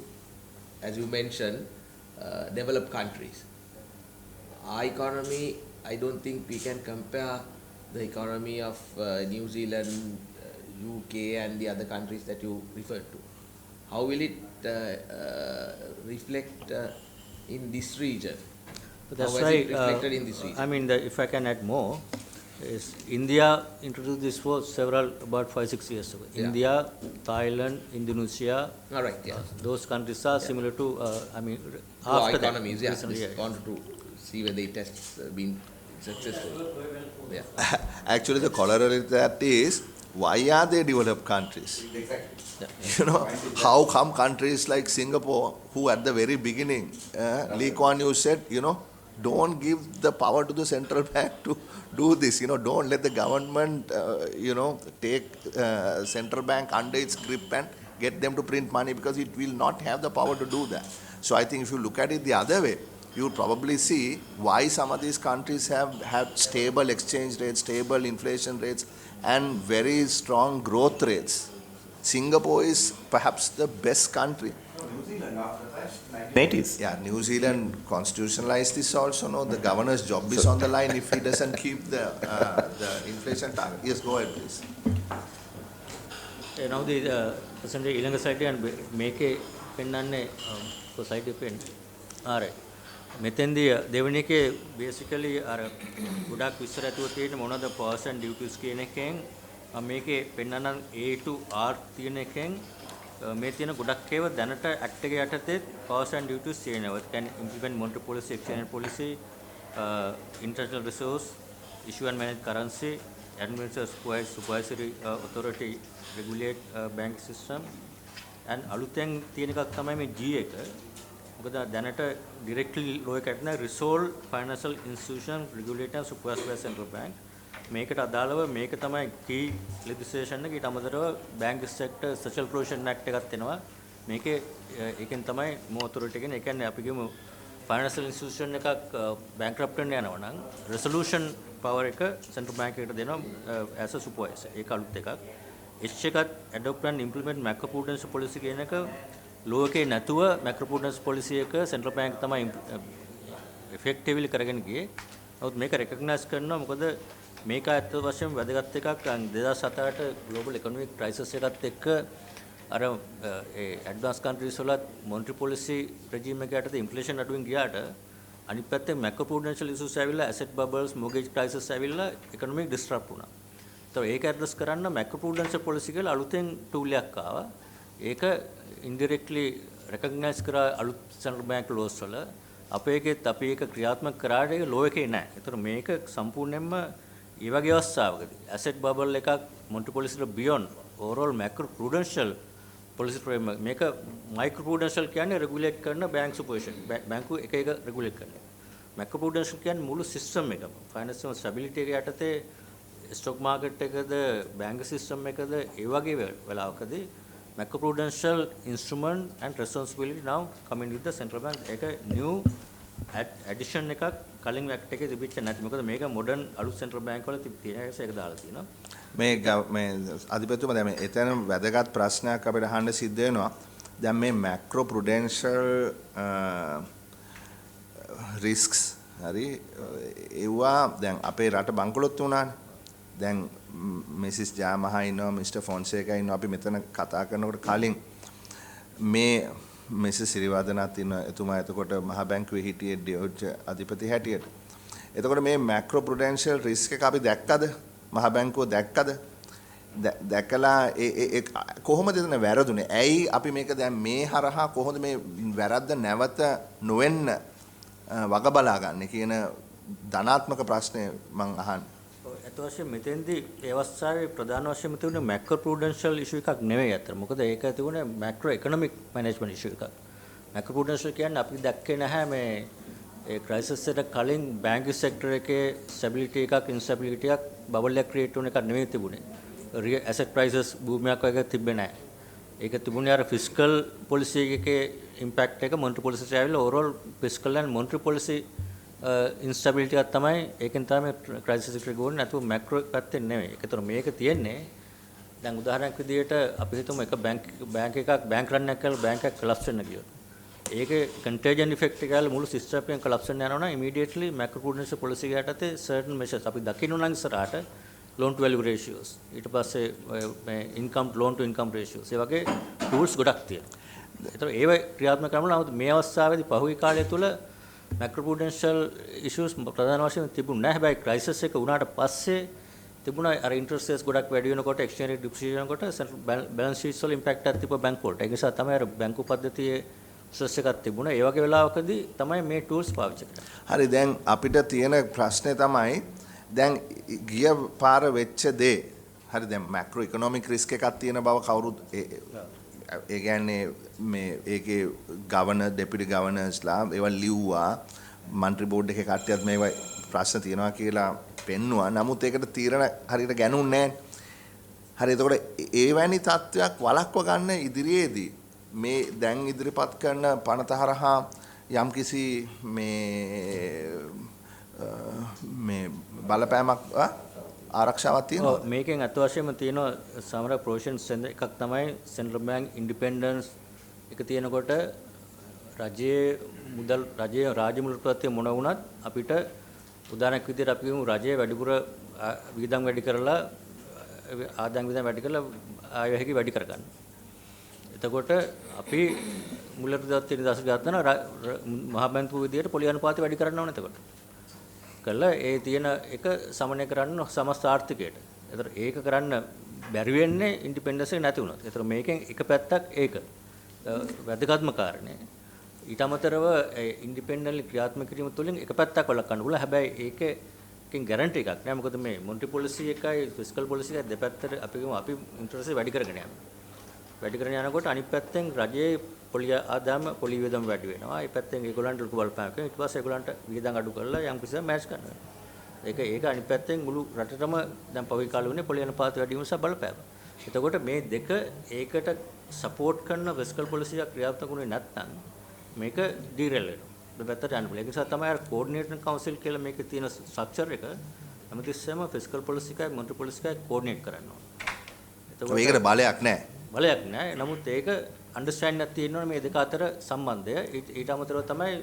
as you mentioned, developed countries. Our economy, I don't think we can compare the economy of New Zealand, UK, and the other countries that you referred to. How will it reflect in this region? That's How has right. it reflected in this region? I mean, if I can add more, Yes, India introduced this for about 5-6 years ago. Yeah. India, Thailand, Indonesia. All right, yeah. Those countries are similar to, Our after that. economies, yeah. Recently, Just wanted to see whether it has been successful. Yeah. Actually, the corollary to that is, why are they developed countries? You know, how come countries like Singapore, who at the very beginning, Lee Kuan Yew said, you know, don't give the power to the central bank to do this. You know, don't let the government, take central bank under its grip and get them to print money, because it will not have the power to do that. So I think if you look at it the other way, you will probably see why some of these countries have stable exchange rates, stable inflation rates, and very strong growth rates. Singapore is perhaps the best country. Yeah, New Zealand constitutionalized this also. No, the governor's job is on the line if he doesn't keep the inflation target. Yes, go ahead, please. Now the percentage Lanka society and make a pennanne society pen. All right. මෙතෙන්දී දෙවෙනි එකේ basically අර ගොඩක් විස්තර ඇතුව තියෙන මොනවද powers and duties කියන එකෙන් මේකේ පෙන්නනම් A to R තියෙන එකෙන් මේ තියෙන ගොඩක් ඒවා දැනට ඇක්ට් එකේ යටතේ powers and duties තියෙනවා. ඒ කියන්නේ implement monetary policy, exchange policy, international resource, issue and manage currency, administer supervisory authority, regulate bank system, and අලුතෙන් තියෙන එකක් තමයි මේ G එක. මොකද දැනට directly law එකට න resolve financial institution regulator and supervised by central bank. මේකට අදාළව මේක තමයි key legislation එක. ඊට අමතරව bank sector social provision act එකක් එනවා. මේකේ ඒකෙන් තමයි more authority එකෙන් ඒ කියන්නේ අපි කියමු financial institution එකක් bankrupt වෙන්න යනවා නම් resolution power එක central bank එකට දෙනවා as a supervisor. ඒක අලුත් එකක්. H එකත් adopt and implement macroprudential policy කියන එක law එකේ නැතුව macroprudential policy එක central bank තමයි effectively කරගෙන ගියේ. නමුත් මේක recognize කරනවා මොකද මේක ඇත්ත වශයෙන්ම වැදගත් එකක්. 2007 global economic crisis එකත් එක්ක අර ඒ advanced countries වල monetary policy regime එක යටතේ inflation අඩුවෙන් ගියාට අනිත් පැත්තේ macroprudential issues ඇවිල්ලා asset bubbles, mortgage crisis ඇවිල්ලා economic disrupt වුණා. ඒතකොට ඒක address කරන්න macroprudential policy කියලා අලුතෙන් tool එකක් ආවා. ඒක indirectly recognize කරා අලුත් central bank laws වල අපේ එකෙත් අපි ඒක ක්‍රියාත්මක කරාට ඒක law එකේ නැහැ. ඒතර මේක සම්පූර්ණයෙන්ම ඒ වගේ අවස්ථාවකදී asset bubble එකක් monetary policy වල beyond overall macroprudential policy framework මේක microprudential කියන්නේ regulate කරන bank supervision බැංකු එක එක regulate කරනවා. macroprudential කියන්නේ මුළු system එකම financial stability එක යටතේ stock market එකද bank system එකද ඒ වගේ වෙලාවකදී macroprudential instrument and responsibility now coming with the central bank. ඒක new addition එකක් කලින් act එකේ තිබිච්ච නැති. මොකද මේක modern අලුත් central bank වල තියෙන එක දාලා තියෙනවා. මේ අධිපතිතුමා දැන් මේ එතන වැදගත් ප්‍රශ්නයක් අපිට අහන්න සිද්ධ වෙනවා. දැන් මේ macroprudential risks හරි ඒවා දැන් අපේ රට බංකොලොත් වුණානේ. දැන් මිසිස් ජාමහා ඉන්නවා, මිස්ටර් ෆොන්සේකා ඉන්නවා. අපි මෙතන කතා කරනකොට කලින් මේ මිසිස් සිරිවර්ධනත් ඉන්න එතුමා එතකොට මහා බැංකුවේ හිටියේ ඩියෝජ් අධිපති හැටියට. එතකොට මේ macroprudential risk එක අපි දැක්කද? මහා බැංකුව දැක්කද? දැකලා ඒ කොහොමද එතන වැරදුනේ? ඇයි අපි මේක දැන් මේ හරහා කොහොමද මේ වැරද්ද නැවත නොවෙන්න වග බලා ගන්න කියන ධනාත්මක ප්‍රශ්නය මම අහන්නේ. ඒත් වශයෙන් මෙතෙන්දී ඒ අවස්ථාවේ ප්‍රධාන වශයෙන් තිබුණේ macroprudential issue එකක් නෙවෙයි අතර. මොකද ඒක තිබුණේ macro economic management issue එකක්. macroprudential කියන්නේ අපි දැක්කේ නැහැ මේ ඒ crisis එකට කලින් banking sector එකේ stability එකක් instability එකක් bubble එකක් create වෙන එකක් නෙවෙයි තිබුණේ. asset prices භූමියක් වගේ තිබ්බේ නැහැ. ඒක තිබුණේ අර fiscal policy එකේ impact එක monetary policy එකට ඇවිල්ලා overall fiscal and monetary policy instability එකක් තමයි ඒකෙන් තමයි crisis එකට ගොන්නේ. නැතුව macro පැත්තෙන් නෙවෙයි. ඒකතර මේක තියෙන්නේ දැන් උදාහරණයක් විදිහට අපි හිතමු එක bank එකක් bank run එකක් කරලා bank එකක් collapse වෙන්න ගියොත්. ඒකේ contagion effect එක ගාලා මුළු system එකෙන් collapse වෙන්න යනවා නම් immediately macroprudential policy එකට යටතේ certain measures අපි දකින්න නම් ඉස්සරහට loan to value ratios ඊට පස්සේ මේ income loan to income ratios ඒ වගේ tools ගොඩක් තියෙනවා. ඒතර ඒව ක්‍රියාත්මක කරනවා. නමුත් මේ අවස්ථාවේදී පහුගිය කාලය තුල macroprudential issues ප්‍රධාන වශයෙන් තිබුණ නැහැ. හැබැයි crisis එක වුණාට පස්සේ තිබුණා අර interest rates ගොඩක් වැඩි වෙනකොට exchange rate depreciation වෙනකොට central balance sheets වල impact එකක් තිබ්බ බැංකු වලට. ඒ නිසා තමයි අර බැංකු පද්ධතියේ process එකක් තිබුණා. ඒ වගේ වෙලාවකදී තමයි මේ tools පාවිච්චි කරන්නේ. හරි දැන් අපිට තියෙන ප්‍රශ්නේ තමයි දැන් ගිය පාර වෙච්ච දේ හරි දැන් මැක්‍රෝ ඉකොනොමික් රිස්ක් එකක් තියෙන බව කවුරුත් ඒ කියන්නේ මේ ඒකේ ගවර්නර් ඩෙපියුටි ගවර්නර්ස්ලා ඒවා ලිව්වා මන්ත්‍රි බෝඩ් එකේ කට්ටියත් මේවා ප්‍රශ්න තියෙනවා කියලා පෙන්නුවා. නමුත් ඒකට තීරණ හරියට ගනුන්නේ නැහැ. හරි එතකොට ඒවැනි තත්ත්වයක් වළක්ව ගන්න ඉදිරියේදී මේ දැන් ඉදිරිපත් කරන පනත හරහා යම්කිසි මේ බලපෑමක් ආරක්ෂාවක් තියෙනවා. මේකෙන් අත් වශයෙන්ම තියෙනවා සමහර ප්‍රොවිෂන්ස් එකක් තමයි සෙන්ට්‍රල් බැංක් ඉන්ඩිපෙන්ඩන්ස් එක තියෙනකොට රජයේ මුදල් රජයේ රාජ්‍ය මුදල් ප්‍රත්‍ය මොන වුණත් අපිට උදාහරණයක් විදිහට අපි කියමු රජයේ වැඩිපුර වියදම් වැඩි කරලා ආදායම් වියදම් වැඩි කරලා ආය වැහි වැඩි කරගන්න. එතකොට අපි මුලට නිදහස ගන්න මහා බැංකුව විදිහට පොලි අනුපාතය වැඩි කරන්න ඕනේ එතකොට. කළා ඒ තියෙන එක සමනය කරන්න සමස්ත ආර්ථිකයට. ඒතර ඒක කරන්න බැරි වෙන්නේ ඉන්ඩිපෙන්ඩන්ස් එක නැති වුණොත්. ඒතර මේකෙන් එක පැත්තක් ඒක වැදගත්ම කාරණේ. ඊට අමතරව ඉන්ඩිපෙන්ඩන්ට්ලි ක්‍රියාත්මක කිරීම තුළින් එක පැත්තක් වළක්වන්න පුළුවන්. හැබැයි ඒකෙන් ගැරන්ටි එකක් නෑ. මොකද මේ මොනිටරි පොලිසි එකයි ෆිස්කල් පොලිසි එකයි දෙපැත්තට අපි ඉන්ට්‍රස්ට් වැඩි කරගෙන යනවා. වැඩි කරගෙන යනකොට අනිත් පැත්තෙන් රජයේ පොලි ආදායම පොලි වියදම් වැඩි වෙනවා. ඒ පැත්තෙන් ඒගොල්ලන්ට ලොකු බලපෑමක් වෙනවා. ඊට පස්සේ ඒගොල්ලන්ට වියදම් අඩු කරලා යම් කිසිම මැච් කරනවා. ඒක අනිත් පැත්තෙන් මුළු රටටම දැන් පහුගිය කාලේ වුණේ පොලි අනුපාත වැඩි වීම නිසා බලපෑම. එතකොට මේ දෙක ඒකට සපෝට් කරන ෆිස්කල් පොලිසි එක ක්‍රියාත්මක වුණේ නැත්නම් මේක ඩීරේල් වෙනවා. දෙපැත්තට යන්න පුළුවන්. ඒ නිසා තමයි අර කෝඩිනේටින් කවුන්සිල් කියලා මේකේ තියෙන ස්ට්‍රක්චර් එක හැමතිස්සෙම ෆිස්කල් පොලිසි එකයි මොනිටරි පොලිසි එකයි කෝඩිනේට් කරන්න ඕනේ. එතකොට මේකට බලයක් නැහැ. බලයක් නැහැ. නමුත් ඒක අන්ඩර්ස්ටෑන්ඩින් එකක් තියෙනවනේ මේ දෙක අතර සම්බන්ධය. ඊට අමතරව තමයි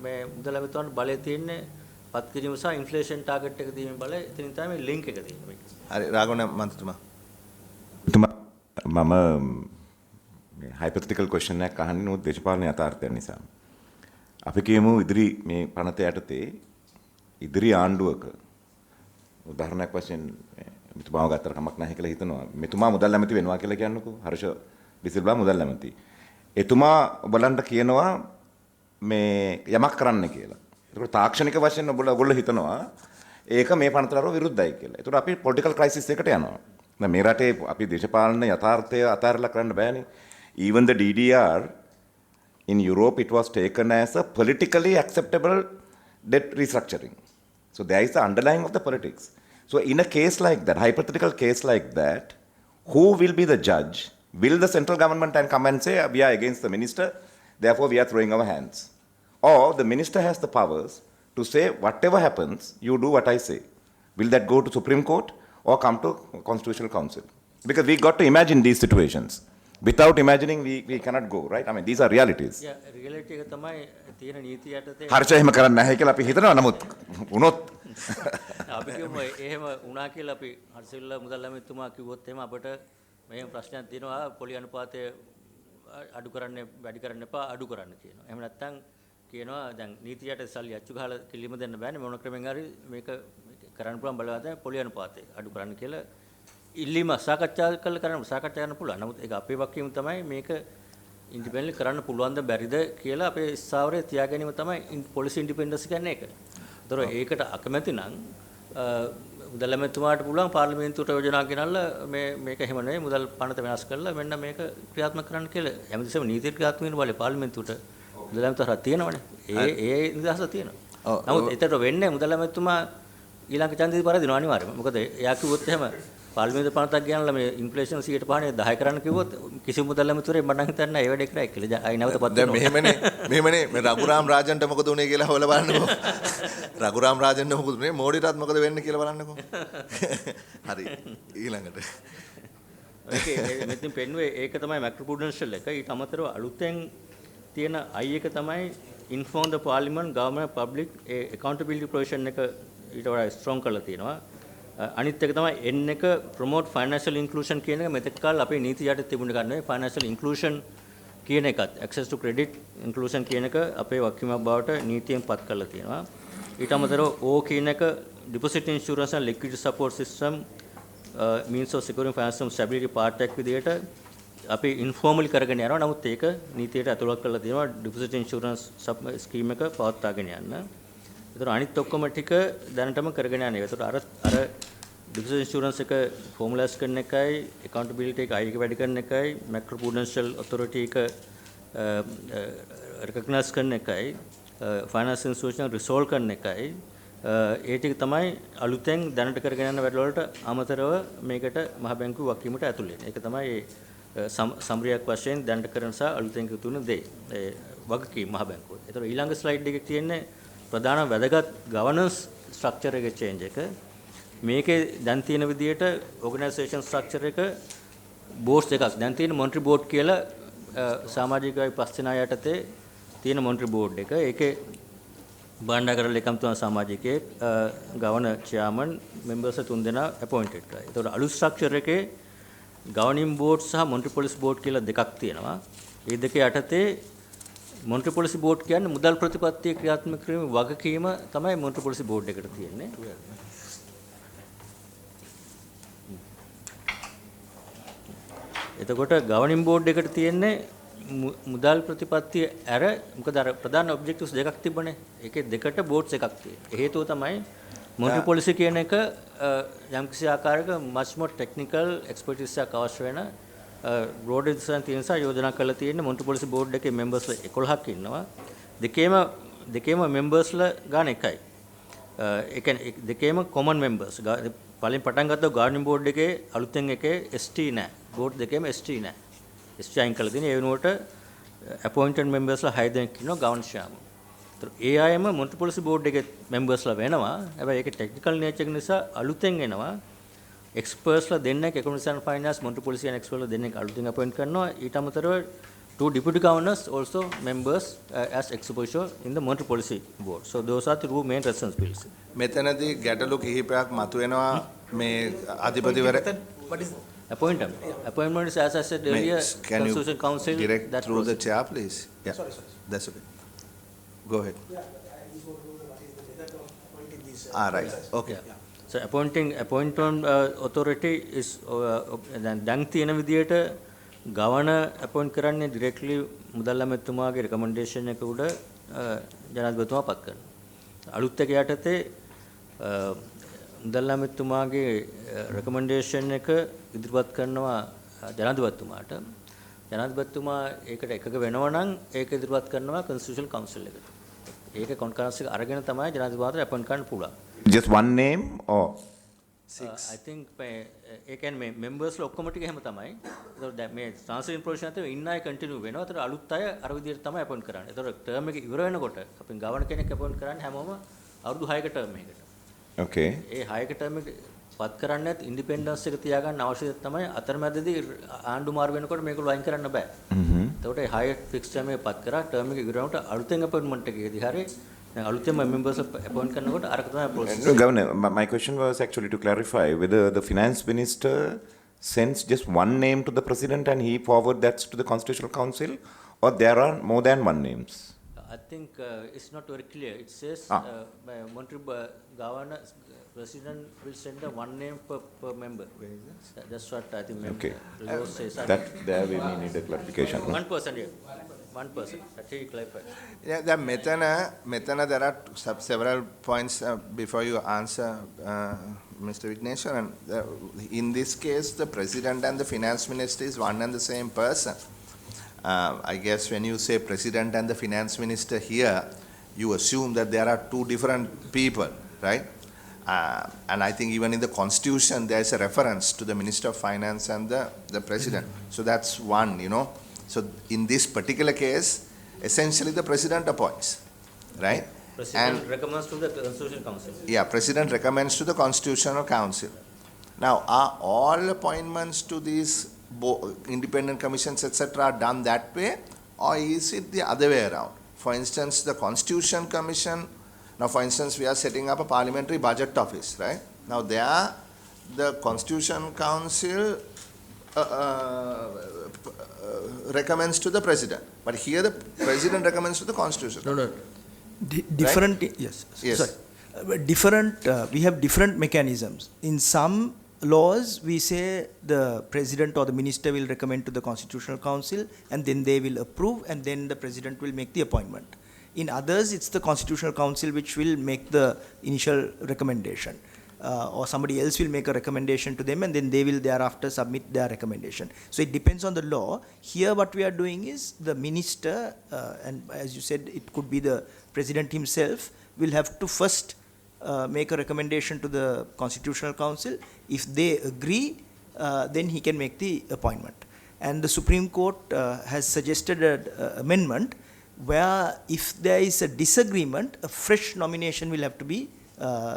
මේ මුදල් ඇමතුමන්ට බලය තියෙන්නේ පත් කිරීම සහ ඉන්ෆ්ලේෂන් ටාගට් එක දීමේ බලය. එතනින් තමයි මේ ලින්ක් එක තියෙන්නේ. හරි රාගොණ මන්ත්‍රීතුමා. මම hypothetical question එකක් අහන්නේ නෝ දේශපාලන යථාර්ථය නිසා. අපි කියමු ඉදිරි මේ පනත යටතේ ඉදිරි ආණ්ඩුවක උදාහරණයක් වශයෙන් මෙතුමාව ගත්තට කමක් නැහැ කියලා හිතනවා. මෙතුමා මුදල් ඇමති වෙනවා කියලා කියන්නකෝ. හර්ෂ බිසිල්වා මුදල් ඇමති. එතුමා ඔබලන්ට කියනවා මේ යමක් කරන්න කියලා. ඒකට තාක්ෂණික වශයෙන් ඔයගොල්ලෝ හිතනවා ඒක මේ පනතට විරුද්ධයි කියලා. ඒකට අපි පොලිටිකල් ක්‍රයිසිස් එකට යනවා. දැන් මේ රටේ අපි දේශපාලන යථාර්ථය අතාරලා කරන්න බෑනේ. Even the DDR in Europe it was taken as a politically acceptable debt restructuring. So there is the underlying of the politics. So in a case like that, hypothetical case like that, who will be the judge? Will the central government and come and say we are against the minister, therefore we are throwing our hands? Or the minister has the powers to say whatever happens, you do what I say. Will that go to Supreme Court or come to Constitutional Council? Because we got to imagine these situations. Without imagining, we cannot go, right? I mean, these are realities. Yeah, reality එක තමයි තියෙන නීතිය යටතේ. හර්ෂ එහෙම කරන්නේ නැහැ කියලා අපි හිතනවා. නමුත් වුණොත් අපි කියමු එහෙම වුණා කියලා අපි හර්ෂවිල්ල මුදල් ඇමතිතුමා කිව්වොත් එහෙම අපිට මෙහෙම ප්‍රශ්නයක් තියෙනවා පොලි අනුපාතය අඩු කරන්න වැඩි කරන්න එපා අඩු කරන්න කියනවා. එහෙම නැත්නම් කියනවා දැන් නීතියට සල්ලි අච්චු ගහලා කිලිම දෙන්න බෑනේ මොන ක්‍රමෙන් හරි මේක කරන්න පුළුවන් බලවත් පොලි අනුපාතය අඩු කරන්න කියලා ඉල්ලීම සාකච්ඡා කරන්න පුළුවන්. නමුත් ඒක අපේ වක්කීම තමයි මේක ඉන්ඩිපෙන්ඩන්ට්ලි කරන්න පුළුවන්ද බැරිද කියලා අපේ ස්ථාවරය තියා ගැනීම තමයි පොලිසි ඉන්ඩිපෙන්ඩන්ස් කියන්නේ ඒක. ඒතර ඒකට අකමැති නම් මුදල් ඇමතුමාට පුළුවන් පාර්ලිමේන්තුවට යෝජනා ගෙනල්ලා මේක එහෙම නෙවෙයි මුදල් පනත වෙනස් කරලා මෙන්න මේක ක්‍රියාත්මක කරන්න කියලා. හැමතිස්සෙම නීති ක්‍රියාත්මක වෙන බලේ පාර්ලිමේන්තුවට මුදල් ඇමතුමාට තියෙනවනේ. ඒ නිදහස තියෙනවා. නමුත් ඒතර වෙන්නේ මුදල් ඇමතුමා ඊළඟ ඡන්දෙදි පරදිනවා අනිවාර්යයෙන්ම. මොකද එයා කිව්වොත් එහෙම පාර්ලිමේන්තු පනතක් ගෙනල්ලා මේ ඉන්ෆ්ලේෂන් 100% 10 කරන්න කිව්වොත් කිසිම මුදල් ඇමතුරේ මම නම් හිතන්නේ ඒ වැඩේ කරයි කියලා. අයි නැවතපත් දැන් මෙහෙමනේ මේ රඝුරාම් රාජන්ට මොකද උනේ කියලා හොයලා බලන්නකෝ. රඝුරාම් රාජන්ට මොකද උනේ මෝඩිටත් මොකද වෙන්නේ කියලා බලන්නකෝ. හරි ඊළඟට. ඕකේ මෙතන පෙන්නුවේ ඒක තමයි මැක්‍රෝප්‍රුඩෙන්ෂල් එක. ඊට අමතරව අලුතෙන් තියෙන I එක තමයි inform the parliament government public accountability provision එක ඊට වඩා ස්ට්‍රොං කරලා තියෙනවා. අනිත් එක තමයි N එක promote financial inclusion කියන එක මෙතෙක් කාල අපේ නීති යටතේ තිබුණ ගන්න නෙවෙයි financial inclusion කියන එකත් access to credit inclusion කියන එක අපේ වගකීමක් බවට නීතියෙන් පත් කරලා තියෙනවා. ඊට අමතරව O කියන එක deposit insurance and liquidity support system means of securing financial stability part එකක් විදිහට අපි informally කරගෙන යනවා. නමුත් ඒක නීතියට ඇතුළත් කරලා තියෙනවා deposit insurance scheme එක පවත්වාගෙන යන්න. ඒතර අනිත් ඔක්කොම ටික දැනටම කරගෙන යන්නේ. ඒතර අර deposit insurance එක formalize කරන එකයි accountability එක අයික වැඩි කරන එකයි macro prudential authority එක recognize කරන එකයි finance institution resolve කරන එකයි ඒ ටික තමයි අලුතෙන් දැනට කරගෙන යන වැඩවලට අමතරව මේකට මහ බැංකුව වකීමට ඇතුළු වෙන්නේ. ඒක තමයි සම්රියක් වශයෙන් දැනට කරන සහ අලුතෙන් එකතු වෙන දේ. ඒ වගකීම මහ බැංකුව. ඒතර ඊළඟ ස්ලයිඩ් එකේ තියෙන්නේ ප්‍රධාන වැදගත් governance structure එකේ change එක. මේකේ දැන් තියෙන විදිහට organisation structure එක boards දෙකක්. දැන් තියෙන monetary board කියලා සමාජිකයි පස් දෙනා යටතේ තියෙන monetary board එක. ඒකේ බණ්ඩාගර ලේකම්තුමා සමාජිකයෙක් governor chairman members තුන් දෙනා appointed කරා. ඒතකොට අලුත් structure එකේ governing board සහ monetary policy board කියලා දෙකක් තියෙනවා. මේ දෙක යටතේ monetary policy board කියන්නේ මුදල් ප්‍රතිපත්තිය ක්‍රියාත්මක කිරීමේ වගකීම තමයි monetary policy board එකට තියෙන්නේ. එතකොට governing board එකට තියෙන්නේ මුදල් ප්‍රතිපත්තිය ඇර මොකද අර ප්‍රධාන ඔබ්ජෙක්ටිව්ස් දෙකක් තිබුණේ. ඒකේ දෙකට බෝඩ්ස් එකක් තියෙනවා. හේතුව තමයි monetary policy කියන එක යම්කිසි ආකාරයක much more technical expertise එකක් අවශ්‍ය වෙන broad design තියෙන නිසා යෝජනා කරලා තියෙන්නේ monetary policy board එකේ members 11ක් ඉන්නවා. දෙකේම members ලා ගාන එකයි. ඒ කියන්නේ දෙකේම common members. පළවෙනි පටන් ගත්ත governing board එකේ අලුතෙන් එකේ ST නැහැ. board දෙකේම ST නැහැ. ST අයින් කළා තියෙන ඒ වෙනුවට appointed members ලා 6 දෙනෙක් ඉන්නවා governance chairman. ඒතර ඒ අයම monetary policy board එකේ members ලා වෙනවා. හැබැයි ඒකේ technical nature එක නිසා අලුතෙන් එනවා experts ලා දෙන්නෙක් economics and finance monetary policy and experts ලා දෙන්නෙක් අලුතෙන් appoint කරනවා. ඊට අමතරව two deputy governors also members as ex officio in the monetary policy board. So those are the two main responsibilities. මෙතනදී ගැටලු කිහිපයක් මතුවෙනවා මේ අධිපතිවර Appointment is, as I said earlier, can you Constitution Council. direct that through the process. chair, please? Yeah, Sorry. that's okay. Go ahead. Right. Okay. So appointment authority is දැන් තියෙන විදියට governor appoint කරන්නේ directly මුදල් ඇමතුමාගේ recommendation එක උඩ ජනාධිපතිතුමා පත් කරනවා. අලුත් එක යටතේ මුදල් ඇමතුමාගේ recommendation එක ඉදිරිපත් කරනවා ජනාධිපතිතුමාට. ජනාධිපතිතුමා ඒකට එකග වෙනවා නම් ඒක ඉදිරිපත් කරනවා Constitutional Council එකට. ඒක කොන්ෆරන්ස් එක අරගෙන තමයි ජනාධිපතිතුමාට appoint කරන්න පුළුවන්. Just one name or six? I think ඒ කියන්නේ members ලා ඔක්කොම ටික එහෙම තමයි. ඒතකොට දැන් මේ transition process නැත්නම් ඉන්න අය continue වෙනවා. ඒතර අලුත් අය අර විදිහට තමයි appoint කරන්නේ. ඒතර term එක ඉවර වෙනකොට අපි governor කෙනෙක් appoint කරන්නේ හැමෝම අවුරුදු 6ක term එකකට. Okay. ඒ 6ක term එක පත් කරන්නේ නැත් ඉන්ඩිපෙන්ඩන්ස් එක තියාගන්න අවශ්‍යද තමයි අතරමැදදී ආණ්ඩු මාරු වෙනකොට මේගොල්ලෝ අයින් කරන්න බෑ. එතකොට ඒ 6 ෆික්ස් term එක පත් කරා term එක ඉවර වෙනකොට අලුතෙන් appointment එකේදී හරිය දැන් අලුතෙන් members appoint කරනකොට අරක තමයි process. No, Governor, my question was actually to clarify whether the finance minister sends just one name to the president and he forward that to the Constitutional Council, or there are more than one names? I think it's not very clear. It says monetary governor president will send one name per member. Where is that? That's what I think. Okay. Law says. That there we need a clarification. One person here. One person. That he clarified. Yeah, the metana there are several points before you answer, Mr. Vignesh. And in this case, the president and the finance minister is one and the same person. I guess when you say president and the finance minister here, you assume that there are two different people, right? And I think even in the constitution, there is a reference to the minister of finance and the president. So that's one, you know. So in this particular case, essentially the president appoints, right? President recommends to the Constitutional Council. Yeah, president recommends to the Constitutional Council. Now, are all appointments to these independent commissions, etc., done that way, or is it the other way around? For instance, the Constitution Commission. Now, for instance, we are setting up a parliamentary budget office, right? Now, there, the Constitution Council recommends to the president. But here the president recommends to the constitution. No. Different, right? yes. Yes. Sorry. Different, we have different mechanisms. In some laws, we say the president or the minister will recommend to the Constitutional Council and then they will approve and then the president will make the appointment. In others, it's the Constitutional Council which will make the initial recommendation. Or somebody else will make a recommendation to them and then they will thereafter submit their recommendation. So it depends on the law. Here what we are doing is the minister, and as you said, it could be the president himself, will have to first make a recommendation to the Constitutional Council. If they agree, then he can make the appointment. And the Supreme Court has suggested an amendment where if there is a disagreement, a fresh nomination will have to be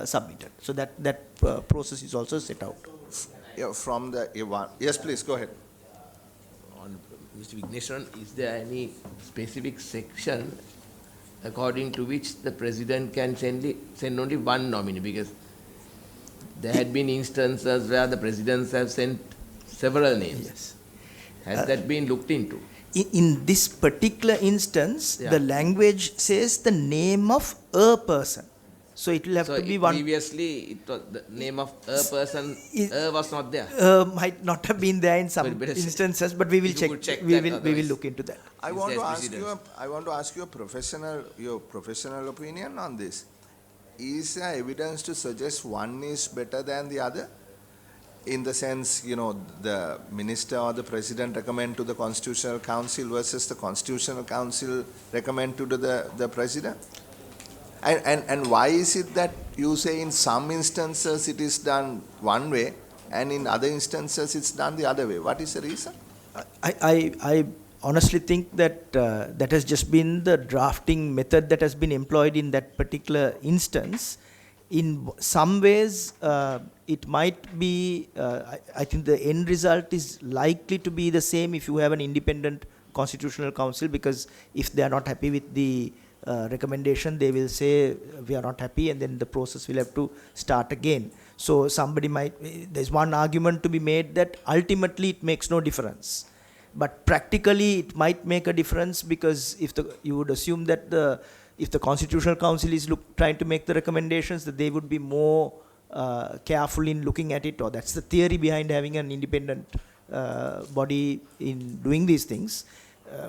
submitted. So that process is also set out. Yeah, from the yes, please go ahead. On Mr. Vignesh, is there any specific section according to which the president can send only one nominee? Because there had been instances where the presidents have sent several names. Yes. Has that been looked into? In this particular instance, the language says the name of a person. So it will have to be one. Previously, it was the name of a person was not there. Might not have been there in some instances, but we will check. We will look into that. I want to ask you your professional opinion on this. Is there evidence to suggest one is better than the other? In the sense, the minister or the president recommend to the Constitutional Council versus the Constitutional Council recommend to the president? And why is it that you say in some instances it is done one way and in other instances it's done the other way? What is the reason? I honestly think that that has just been the drafting method that has been employed in that particular instance. In some ways, it might be, I think the end result is likely to be the same if you have an independent Constitutional Council, because if they are not happy with the recommendation, they will say we are not happy and then the process will have to start again. So there's one argument to be made that ultimately it makes no difference. But practically it might make a difference, because you would assume that if the Constitutional Council is trying to make the recommendations, that they would be more careful in looking at it, or that's the theory behind having an independent body in doing these things.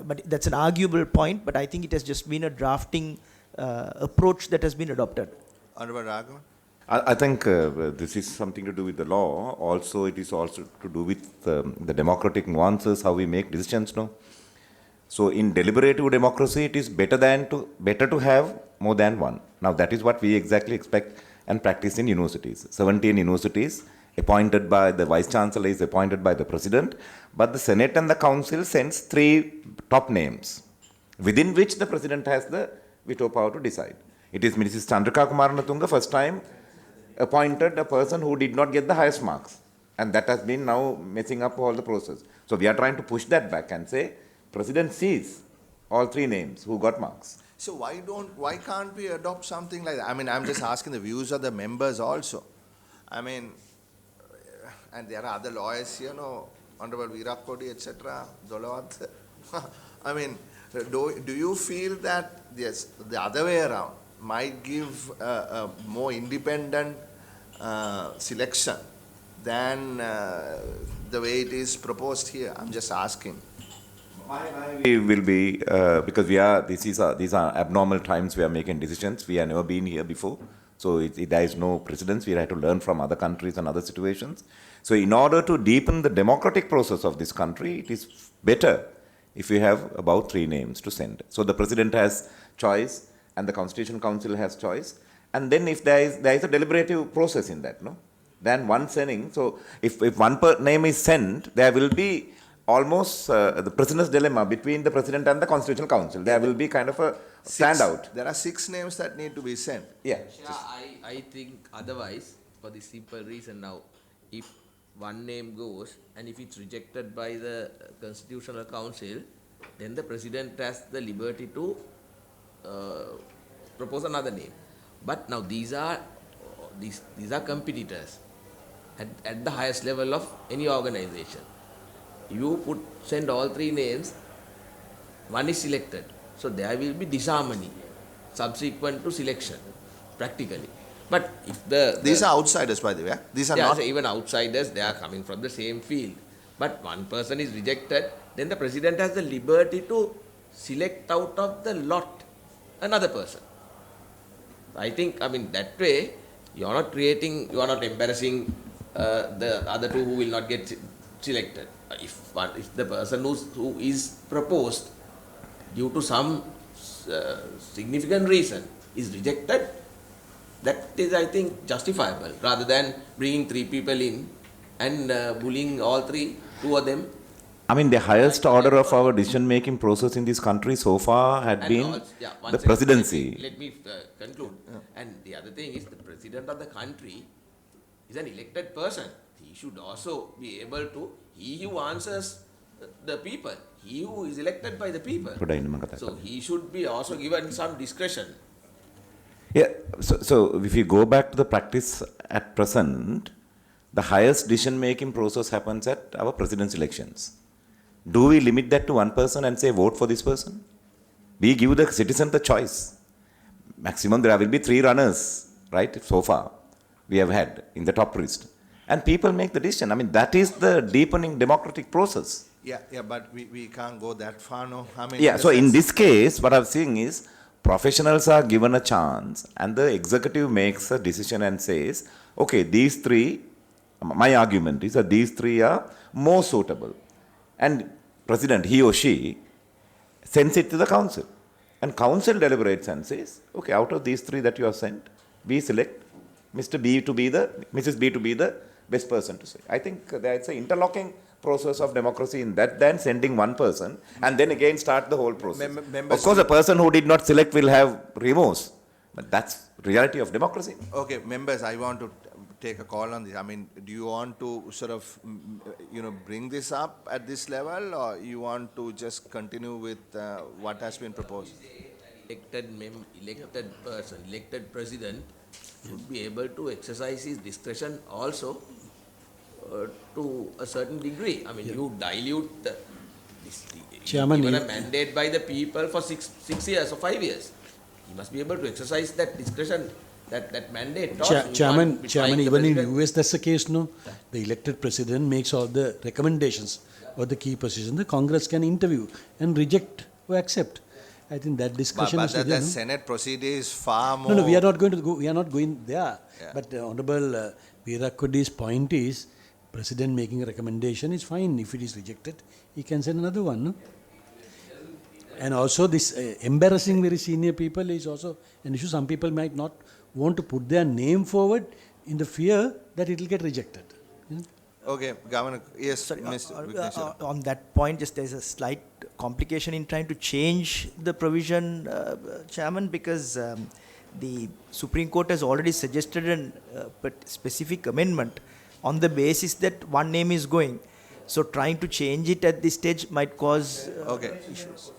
But that's an arguable point, but I think it has just been a drafting approach that has been adopted. Honorable Raghavan? I think this is something to do with the law. Also, it is also to do with the democratic nuances, how we make decisions now. So in deliberative democracy, it is better to have more than one. Now that is what we exactly expect and practice in universities. 17 universities appointed by the Vice Chancellor is appointed by the President, but the Senate and the Council sends 3 top names, within which the President has the veto power to decide. It is Mrs. Chandrika Kumaranatunga first time appointed a person who did not get the highest marks, and that has been now messing up all the process. So we are trying to push that back and say, President sees all 3 names who got marks. So why can't we adopt something like that? I mean, I'm just asking the views of the members also. I mean, and there are other lawyers here, Honorable Virakodi, etc., Dolawat. I mean, do you feel that, yes, the other way around might give a more independent selection than the way it is proposed here? I'm just asking. We will be, because these are abnormal times we are making decisions. We have never been here before. So there is no precedence. We have to learn from other countries and other situations. So in order to deepen the democratic process of this country, it is better if we have about 3 names to send. So the President has choice and the Constitutional Council has choice. And then if there is a deliberative process in that, then one sending. So if one name is sent, there will be almost the prisoner's dilemma between the President and the Constitutional Council. There will be kind of a standout. There are 6 names that need to be sent. Yeah. I think otherwise, for the simple reason now, if one name goes and if it's rejected by the Constitutional Council, then the President has the liberty to propose another name. But now these are competitors at the highest level of any organization. you send all three names, one is selected. So there will be disharmony subsequent to selection, practically. But if These are outsiders, by the way. These are not. so even outsiders, they are coming from the same field. But one person is rejected, then the president has the liberty to select out of the lot another person. I think, that way, you are not embarrassing the other two who will not get selected. If the person who is proposed due to some significant reason is rejected, that is, I think, justifiable, rather than bringing three people in and bullying all two of them. The highest order of our decision-making process in this country so far had been the presidency. Let me conclude. Yeah. And the other thing is, the president of the country is an elected person. He should also be able to, he who answers the people, he who is elected by the people. So he should be also given some discretion. Yeah, so if you go back to the practice at present, the highest decision-making process happens at our president's elections. Do we limit that to one person and say, vote for this person? We give the citizen the choice. Maximum there will be 3 runners, right, so far we have had in the top list. And people make the decision. That is the deepening democratic process. Yeah, but we can't go that far, no? So in this case, what I'm saying is, professionals are given a chance and the executive makes a decision and says, okay, these 3, my argument is that these 3 are more suitable. And president, he or she, sends it to the council. And council deliberates and says, okay, out of these 3 that you have sent, we select Mrs. B to be the best person to say. I think that's an interlocking process of democracy in that than sending one person and then again start the whole process. Of course, a person who did not select will have remorse. But that's reality of democracy. Okay, members, I want to take a call on this. Do you want to sort of, bring this up at this level, or you want to just continue with what has been proposed? Elected president should be able to exercise his discretion also to a certain degree. You dilute Chairman, given a mandate by the people for 6 years or 5 years. He must be able to exercise that discretion, that mandate. Chairman, even in US that's the case, no? The elected president makes all the recommendations or the key positions. The Congress can interview and reject or accept. I think that discussion but is the Senate procedure is far more. No, we are not going to go. We are not going there. Yeah. But Honorable Veerakkodi's point is, President making a recommendation is fine. If it is rejected, he can send another one. No? And also this embarrassing very senior people is also an issue. Some people might not want to put their name forward in the fear that it will get rejected. Okay, Governor, yes, sorry, Mr. On that point, just there's a slight complication in trying to change the provision, Chairman, because the Supreme Court has already suggested a specific amendment on the basis that one name is going. So trying to change it at this stage might cause issues.